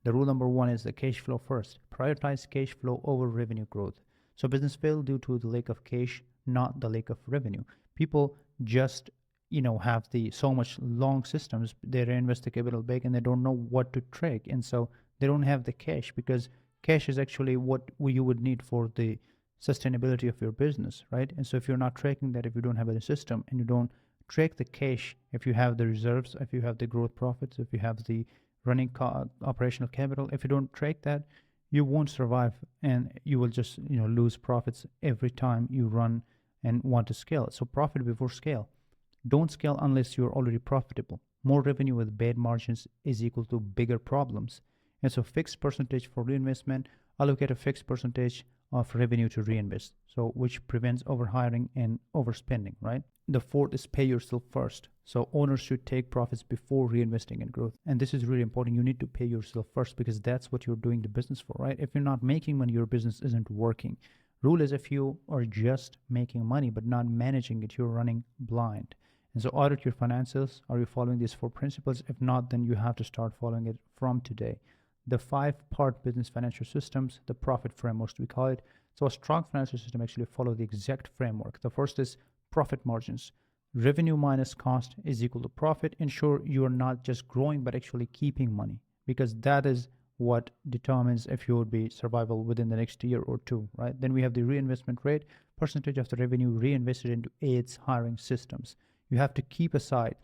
The rule number 1 is the cash flow first. Prioritize cash flow over revenue growth. So business fail due to the lack of cash, not the lack of revenue. People just have the so much long systems, they reinvest the capital back and they don't know what to track, and so they don't have the cash, because cash is actually what you would need for the sustainability of your business, right? And so if you're not tracking that, if you don't have a system and you don't track the cash, if you have the reserves, if you have the growth profits, if you have the running operational capital, if you don't track that, you won't survive, and you will just lose profits every time you run and want to scale. So profit before scale. Don't scale unless you're already profitable. More revenue with bad margins is equal to bigger problems. And so fixed percentage for reinvestment, allocate a fixed percentage of revenue to reinvest, so which prevents overhiring and overspending, right? The 4th is pay yourself first. So owners should take profits before reinvesting in growth. And this is really important. You need to pay yourself first because that's what you're doing the business for, right? If you're not making money, your business isn't working. Rule is, if you are just making money but not managing it, you're running blind. And so audit your finances. Are you following these 4 principles? If not, then you have to start following it from today. The 5-part business financial systems, the profit framework, we call it. So a strong financial system actually follows the exact framework. The first is profit margins. Revenue minus cost is equal to profit. Ensure you are not just growing but actually keeping money, because that is what determines if you would be survival within the next year or 2, right? Then we have the reinvestment rate, percentage of the revenue reinvested into aids hiring systems. You have to keep aside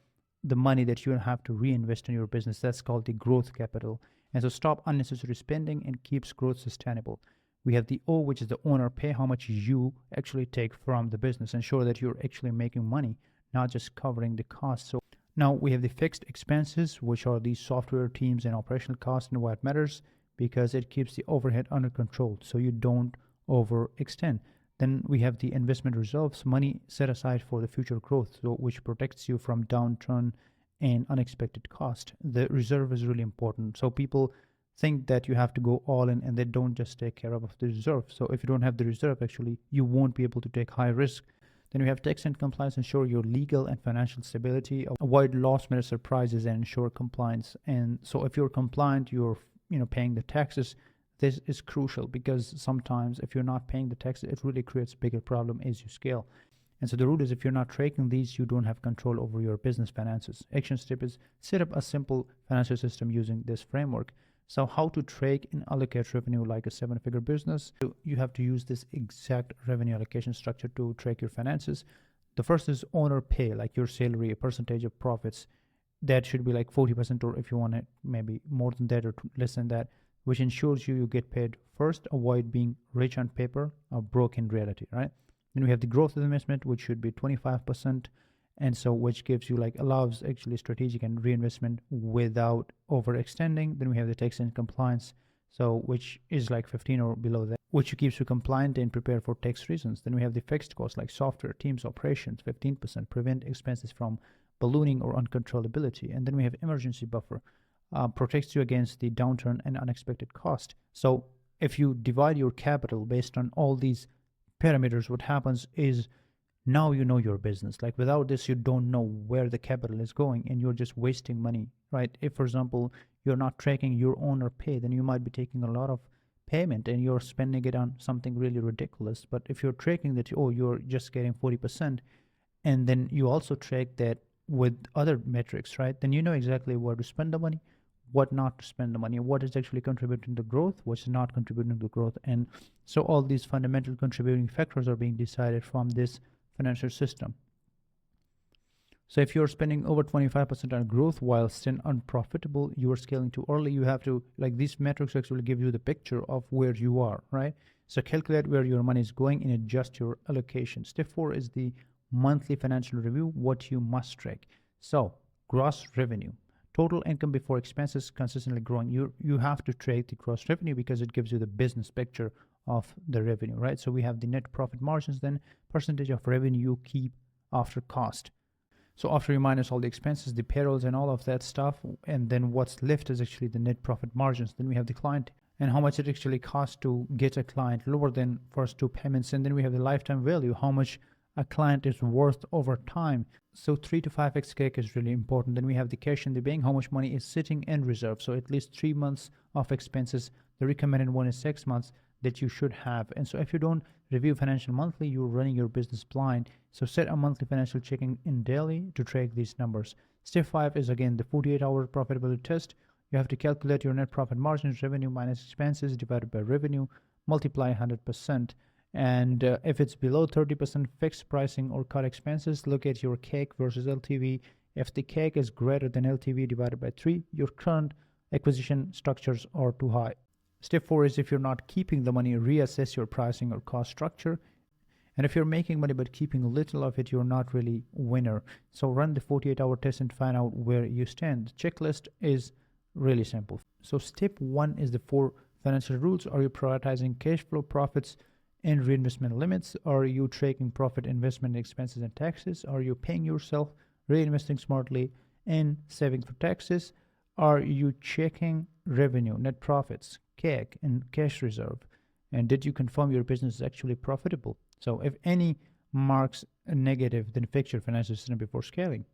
the money that you have to reinvest in your business. That's called the growth capital. And so stop unnecessary spending and keeps growth sustainable. We have the O, which is the owner pay, how much you actually take from the business. Ensure that you're actually making money, not just covering the costs. So now we have the fixed expenses, which are the software teams and operational costs, and why it matters, because it keeps the overhead under control so you don't overextend. Then we have the investment reserves, money set aside for the future growth, so which protects you from downturn and unexpected cost. The reserve is really important. So people think that you have to go all in and they don't just take care of the reserve. So if you don't have the reserve, actually, you won't be able to take high risk. Then we have tax and compliance, ensure your legal and financial stability, avoid last minute surprises and ensure compliance. And so if you're compliant, you're paying the taxes. This is crucial because sometimes if you're not paying the taxes, it really creates a bigger problem as you scale. And so the rule is if you're not tracking these, you don't have control over your business finances. Action step is set up a simple financial system using this framework. So how to track and allocate revenue like a 7-figure business. So you have to use this exact revenue allocation structure to track your finances. The first is owner pay, like your salary, a percentage of profits. That should be like 40%, or if you want it, maybe more than that or less than that, which ensures you get paid first. Avoid being rich on paper or broke in reality, right? Then we have the growth investment, which should be 25%. And so which gives you allows actually strategic and reinvestment without overextending. Then we have the tax and compliance, so which is like 15 or below that, which keeps you compliant and prepared for tax reasons. Then we have the fixed costs like software, teams, operations, 15%, prevent expenses from ballooning or uncontrollability. And then we have emergency buffer, protects you against the downturn and unexpected cost. So if you divide your capital based on all these parameters, what happens is now you know your business. Like without this, you don't know where the capital is going and you're just wasting money, right? If, for example, you're not tracking your owner pay, then you might be taking a lot of payment and you're spending it on something really ridiculous. But if you're tracking that, you're just getting 40%, and then you also track that with other metrics, right? Then you know exactly where to spend the money, what not to spend the money, what is actually contributing to growth, what's not contributing to growth. And so all these fundamental contributing factors are being decided from this financial system. So if you're spending over 25% on growth while still unprofitable, you are scaling too early. You have to, these metrics actually give you the picture of where you are, right? So calculate where your money is going and adjust your allocation. Step 4 is the monthly financial review, what you must track. So gross revenue, total income before expenses consistently growing. You have to track the gross revenue because it gives you the business picture of the revenue, right? So we have the net profit margins, then percentage of revenue you keep after cost. So after you minus all the expenses, the payrolls and all of that stuff, and then what's left is actually the net profit margins. Then we have the client and how much it actually costs to get a client, lower than first 2 payments. And then we have the lifetime value, how much a client is worth over time. So 3 to 5x CAC is really important. Then we have the cash in the bank, how much money is sitting in reserve. So at least 3 months of expenses. The recommended one is 6 months that you should have. And so if you don't review financial monthly, you're running your business blind. So set a monthly financial checking in daily to track these numbers. Step 5 is again the 48-hour profitability test. You have to calculate your net profit margins, revenue minus expenses divided by revenue, multiply 100%. And if it's below 30% fixed pricing or cut expenses, look at your CAC versus LTV. If the CAC is greater than LTV divided by 3, your current acquisition structures are too high. Step 4 is if you're not keeping the money, reassess your pricing or cost structure. And if you're making money but keeping little of it, you're not really a winner. So run the 48-hour test and find out where you stand. The checklist is really simple. So step 1 is the 4 financial rules. Are you prioritizing cash flow, profits, and reinvestment limits? Are you tracking profit, investment, expenses, and taxes? Are you paying yourself, reinvesting smartly, and saving for taxes? Are you checking revenue, net profits, CAC, and cash reserve? And did you confirm your business is actually profitable? So if any marks a negative, then fix your financial system before scaling.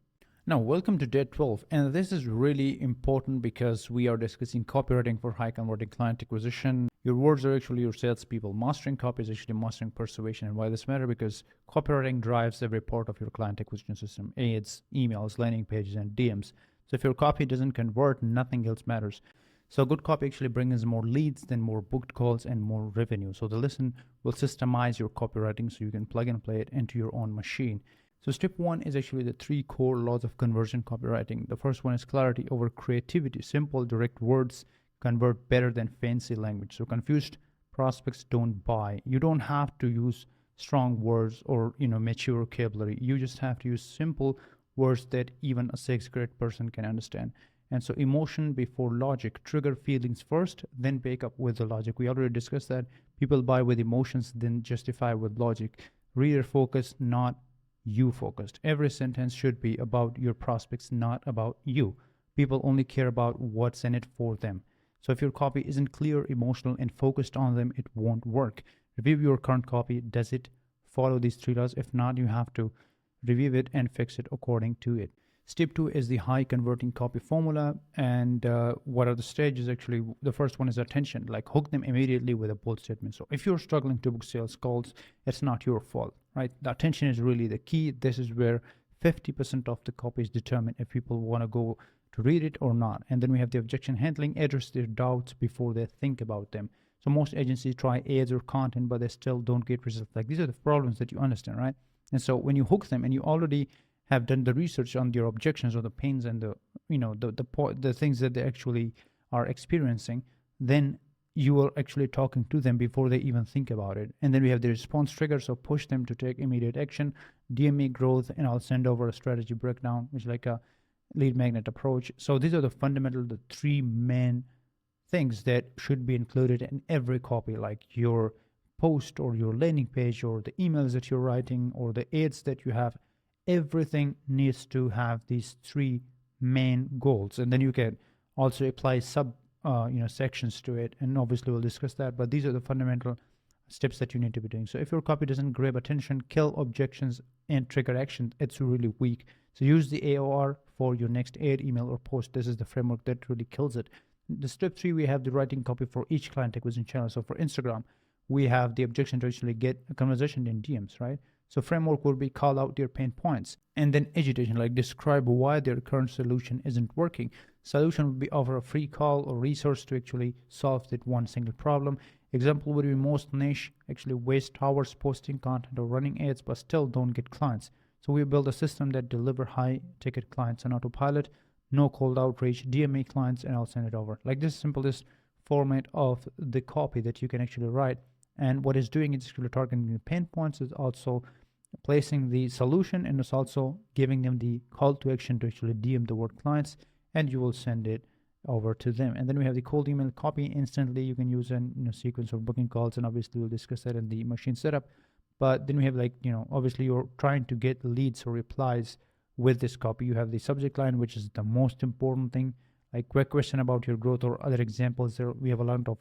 Now, welcome to day 12. And this is really important because we are discussing copywriting for high converting client acquisition. Your words are actually your salespeople. Mastering copy is actually mastering persuasion. And why this matters? Because copywriting drives every part of your client acquisition system: ads, emails, landing pages, and DMs. So if your copy doesn't convert, nothing else matters. So good copy actually brings more leads, then more booked calls, and more revenue. So the lesson will systemize your copywriting so you can plug and play it into your own machine. So step 1 is actually the 3 core laws of conversion copywriting. The first one is clarity over creativity. Simple, direct words convert better than fancy language. So confused prospects don't buy. You don't have to use strong words or mature vocabulary. You just have to use simple words that even a 6th grade person can understand. And so emotion before logic. Trigger feelings first, then back up with the logic. We already discussed that. People buy with emotions, then justify with logic. Reader focus, not you focused. Every sentence should be about your prospects, not about you. People only care about what's in it for them. So if your copy isn't clear, emotional, and focused on them, it won't work. Review your current copy. Does it follow these 3 laws? If not, you have to review it and fix it according to it. Step 2 is the high converting copy formula. And what are the stages? Actually, the first one is attention. Like, hook them immediately with a bold statement. So if you're struggling to book sales calls, it's not your fault, right? The attention is really the key. This is where 50% of the copy is determined if people want to go to read it or not. And then we have the objection handling. Address their doubts before they think about them. So most agencies try ads or content, but they still don't get results. Like, these are the problems that you understand, right? And so when you hook them and you already have done the research on their objections or the pains and the things that they actually are experiencing, then you are actually talking to them before they even think about it. And then we have the response trigger. So push them to take immediate action. DM me growth, and I'll send over a strategy breakdown, which is like a lead magnet approach. So these are the 3 main things that should be included in every copy, like your post or your landing page or the emails that you're writing or the ads that you have. Everything needs to have these 3 main goals, and then you can also apply sub sections to it, and obviously we'll discuss that, but these are the fundamental steps that you need to be doing. So if your copy doesn't grab attention, kill objections and trigger action, it's really weak. So use the AOR for your next ad, email, or post. This is the framework that really kills it. The step 3, we have the writing copy for each client acquisition channel. So for Instagram, we have the objection to actually get a conversation in DMs, right? So framework will be call out their pain points, and then agitation, like describe why their current solution isn't working. Solution would be offer a free call or resource to actually solve that one single problem. Example would be most niche actually waste hours posting content or running ads, but still don't get clients. So we build a system that deliver high ticket clients on autopilot, no cold outreach, DMA clients, and I'll send it over. Like this simplest format of the copy that you can actually write. And what it's doing is actually targeting the pain points, is also placing the solution, and it's also giving them the call to action to actually DM the word clients, and you will send it over to them. And then we have the cold email copy. Instantly you can use a sequence of booking calls, and obviously we'll discuss that in the machine setup. But then we have obviously you're trying to get leads or replies with this copy. You have the subject line, which is the most important thing, like quick question about your growth or other examples. There we have a lot of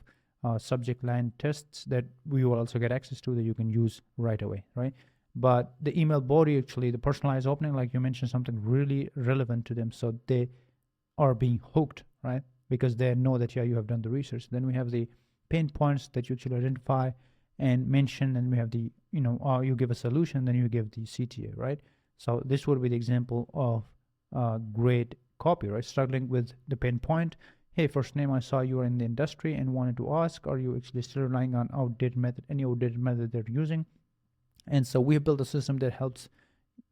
subject line tests that we will also get access to that you can use right away, right? But the email body, actually the personalized opening, like you mentioned, something really relevant to them, so they are being hooked, right? Because they know that you have done the research. Then we have the pain points that you actually identify and mention, and we have the you give a solution, then you give the CTA, right? So this would be the example of great copy, right? Struggling with the pain point. Hey, first name, I saw you are in the industry and wanted to ask, are you actually still relying on any outdated method they're using? And so we have built a system that helps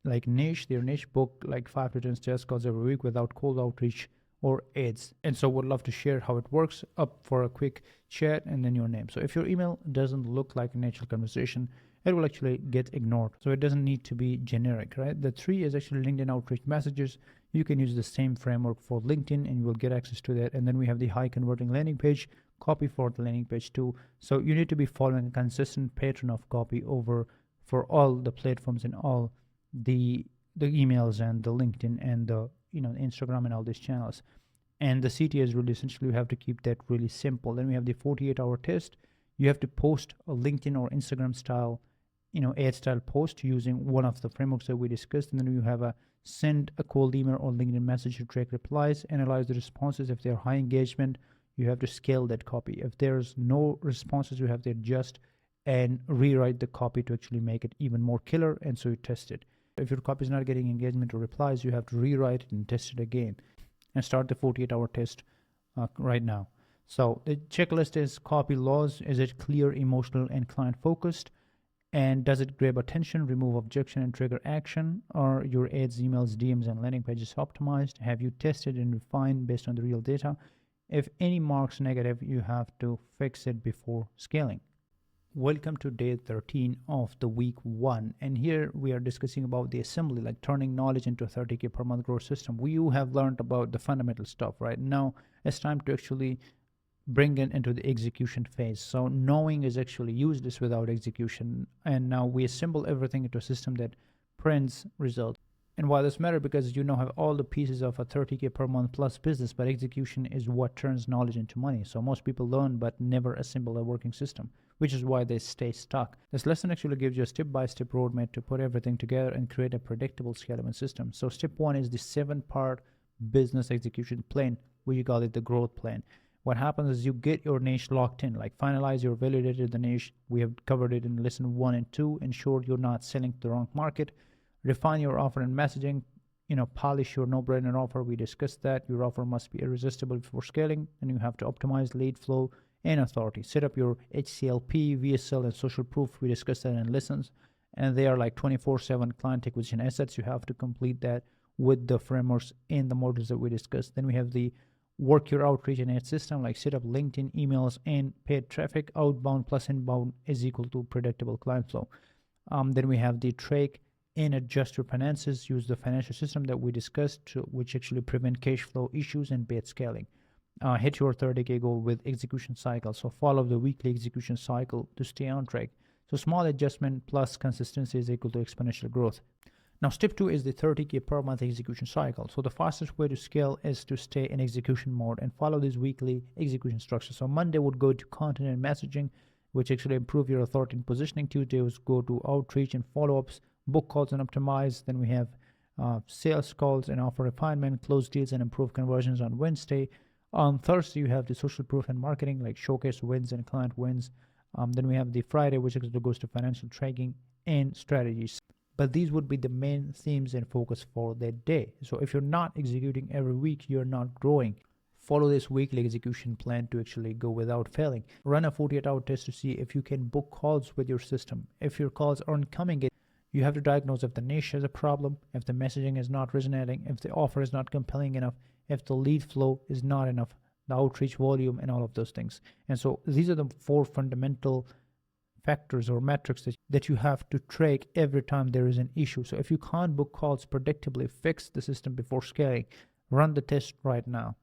like their niche book like 5 to 10 sales calls every week without cold outreach or ads. And so would love to share how it works up for a quick chat and then your name. So if your email doesn't look like a natural conversation, it will actually get ignored. So it doesn't need to be generic, right? The 3 is actually LinkedIn outreach messages. You can use the same framework for LinkedIn and you will get access to that. And then we have the high converting landing page copy for the landing page too. So you need to be following a consistent pattern of copy over for all the platforms and all the emails and the LinkedIn and the Instagram and all these channels. And the CTA is really essentially you have to keep that really simple. Then we have the 48-hour test. You have to post a LinkedIn or Instagram style ad style post using one of the frameworks that we discussed. And then you have a send a cold email or LinkedIn message to track replies, analyze the responses. If they're high engagement, you have to scale that copy. If there's no responses, you have to adjust and rewrite the copy to actually make it even more killer, and so you test it. If your copy is not getting engagement or replies, you have to rewrite it and test it again and start the 48-hour test right now. So the checklist is copy laws. Is it clear, emotional, and client focused? And does it grab attention, remove objection, and trigger action? Are your ads, emails, DMs, and landing pages optimized? Have you tested and refined based on the real data? If any marks negative, you have to fix it before scaling. Welcome to day 13 of the week 1, and here we are discussing about the assembly, like turning knowledge into a 30K per month growth system. We have learned about the fundamental stuff, right? Now it's time to actually bring it into the execution phase. So knowing is actually useless without execution, and now we assemble everything into a system that prints results. And why this matter? Because you now have all the pieces of a 30K per month plus business, but execution is what turns knowledge into money. So most people learn but never assemble a working system, which is why they stay stuck. This lesson actually gives you a step-by-step roadmap to put everything together and create a predictable scalable system. So step one is the 7-part business execution plan. We call it the growth plan. What happens is you get your niche locked in, like finalize your validated the niche. We have covered it in lesson 1 and 2. Ensure you're not selling to the wrong market. Refine your offer and messaging. Polish your no-brainer offer. We discussed that. Your offer must be irresistible before scaling, and you have to optimize lead flow and authority. Set up your HCLP, VSL, and social proof. We discussed that in lessons, and they are like 24/7 client acquisition assets. You have to complete that with the frameworks and the models that we discussed. Then we have the work your outreach and ad system, like set up LinkedIn, emails, and paid traffic. Outbound plus inbound is equal to predictable client flow. Then we have the track and adjust your finances. Use the financial system that we discussed, which actually prevent cash flow issues and bad scaling. Hit your 30K goal with execution cycle. So follow the weekly execution cycle to stay on track. So small adjustment plus consistency is equal to exponential growth. Now, step 2 is the 30K per month execution cycle. So the fastest way to scale is to stay in execution mode and follow this weekly execution structure. So Monday would go to content and messaging, which actually improve your authority and positioning. Tuesday would go to outreach and follow-ups, book calls and optimize. Then we have sales calls and offer refinement, close deals and improve conversions on Wednesday. On Thursday, you have the social proof and marketing, like showcase wins and client wins. Then we have the Friday, which actually goes to financial tracking and strategies. But these would be the main themes and focus for that day. So if you're not executing every week, you're not growing. Follow this weekly execution plan to actually go without failing. Run a 48-hour test to see if you can book calls with your system. If your calls aren't coming in, you have to diagnose if the niche has a problem, if the messaging is not resonating, if the offer is not compelling enough, if the lead flow is not enough, the outreach volume, and all of those things. And so these are the 4 fundamental factors or metrics that you have to track every time there is an issue. So if you can't book calls predictably, fix the system before scaling. Run the test right now.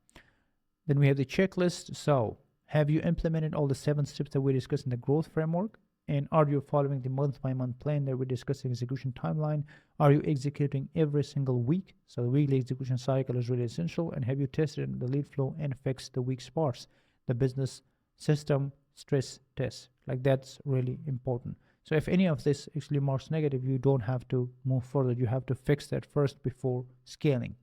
Then we have the checklist. So have you implemented all the 7 steps that we discussed in the growth framework? And are you following the month-by-month plan that we discussed in execution timeline? Are you executing every single week? So the weekly execution cycle is really essential. And have you tested the lead flow and fixed the weak spots? The business system stress test. Like, that's really important. So if any of this actually marks negative, you don't have to move further. You have to fix that first before scaling.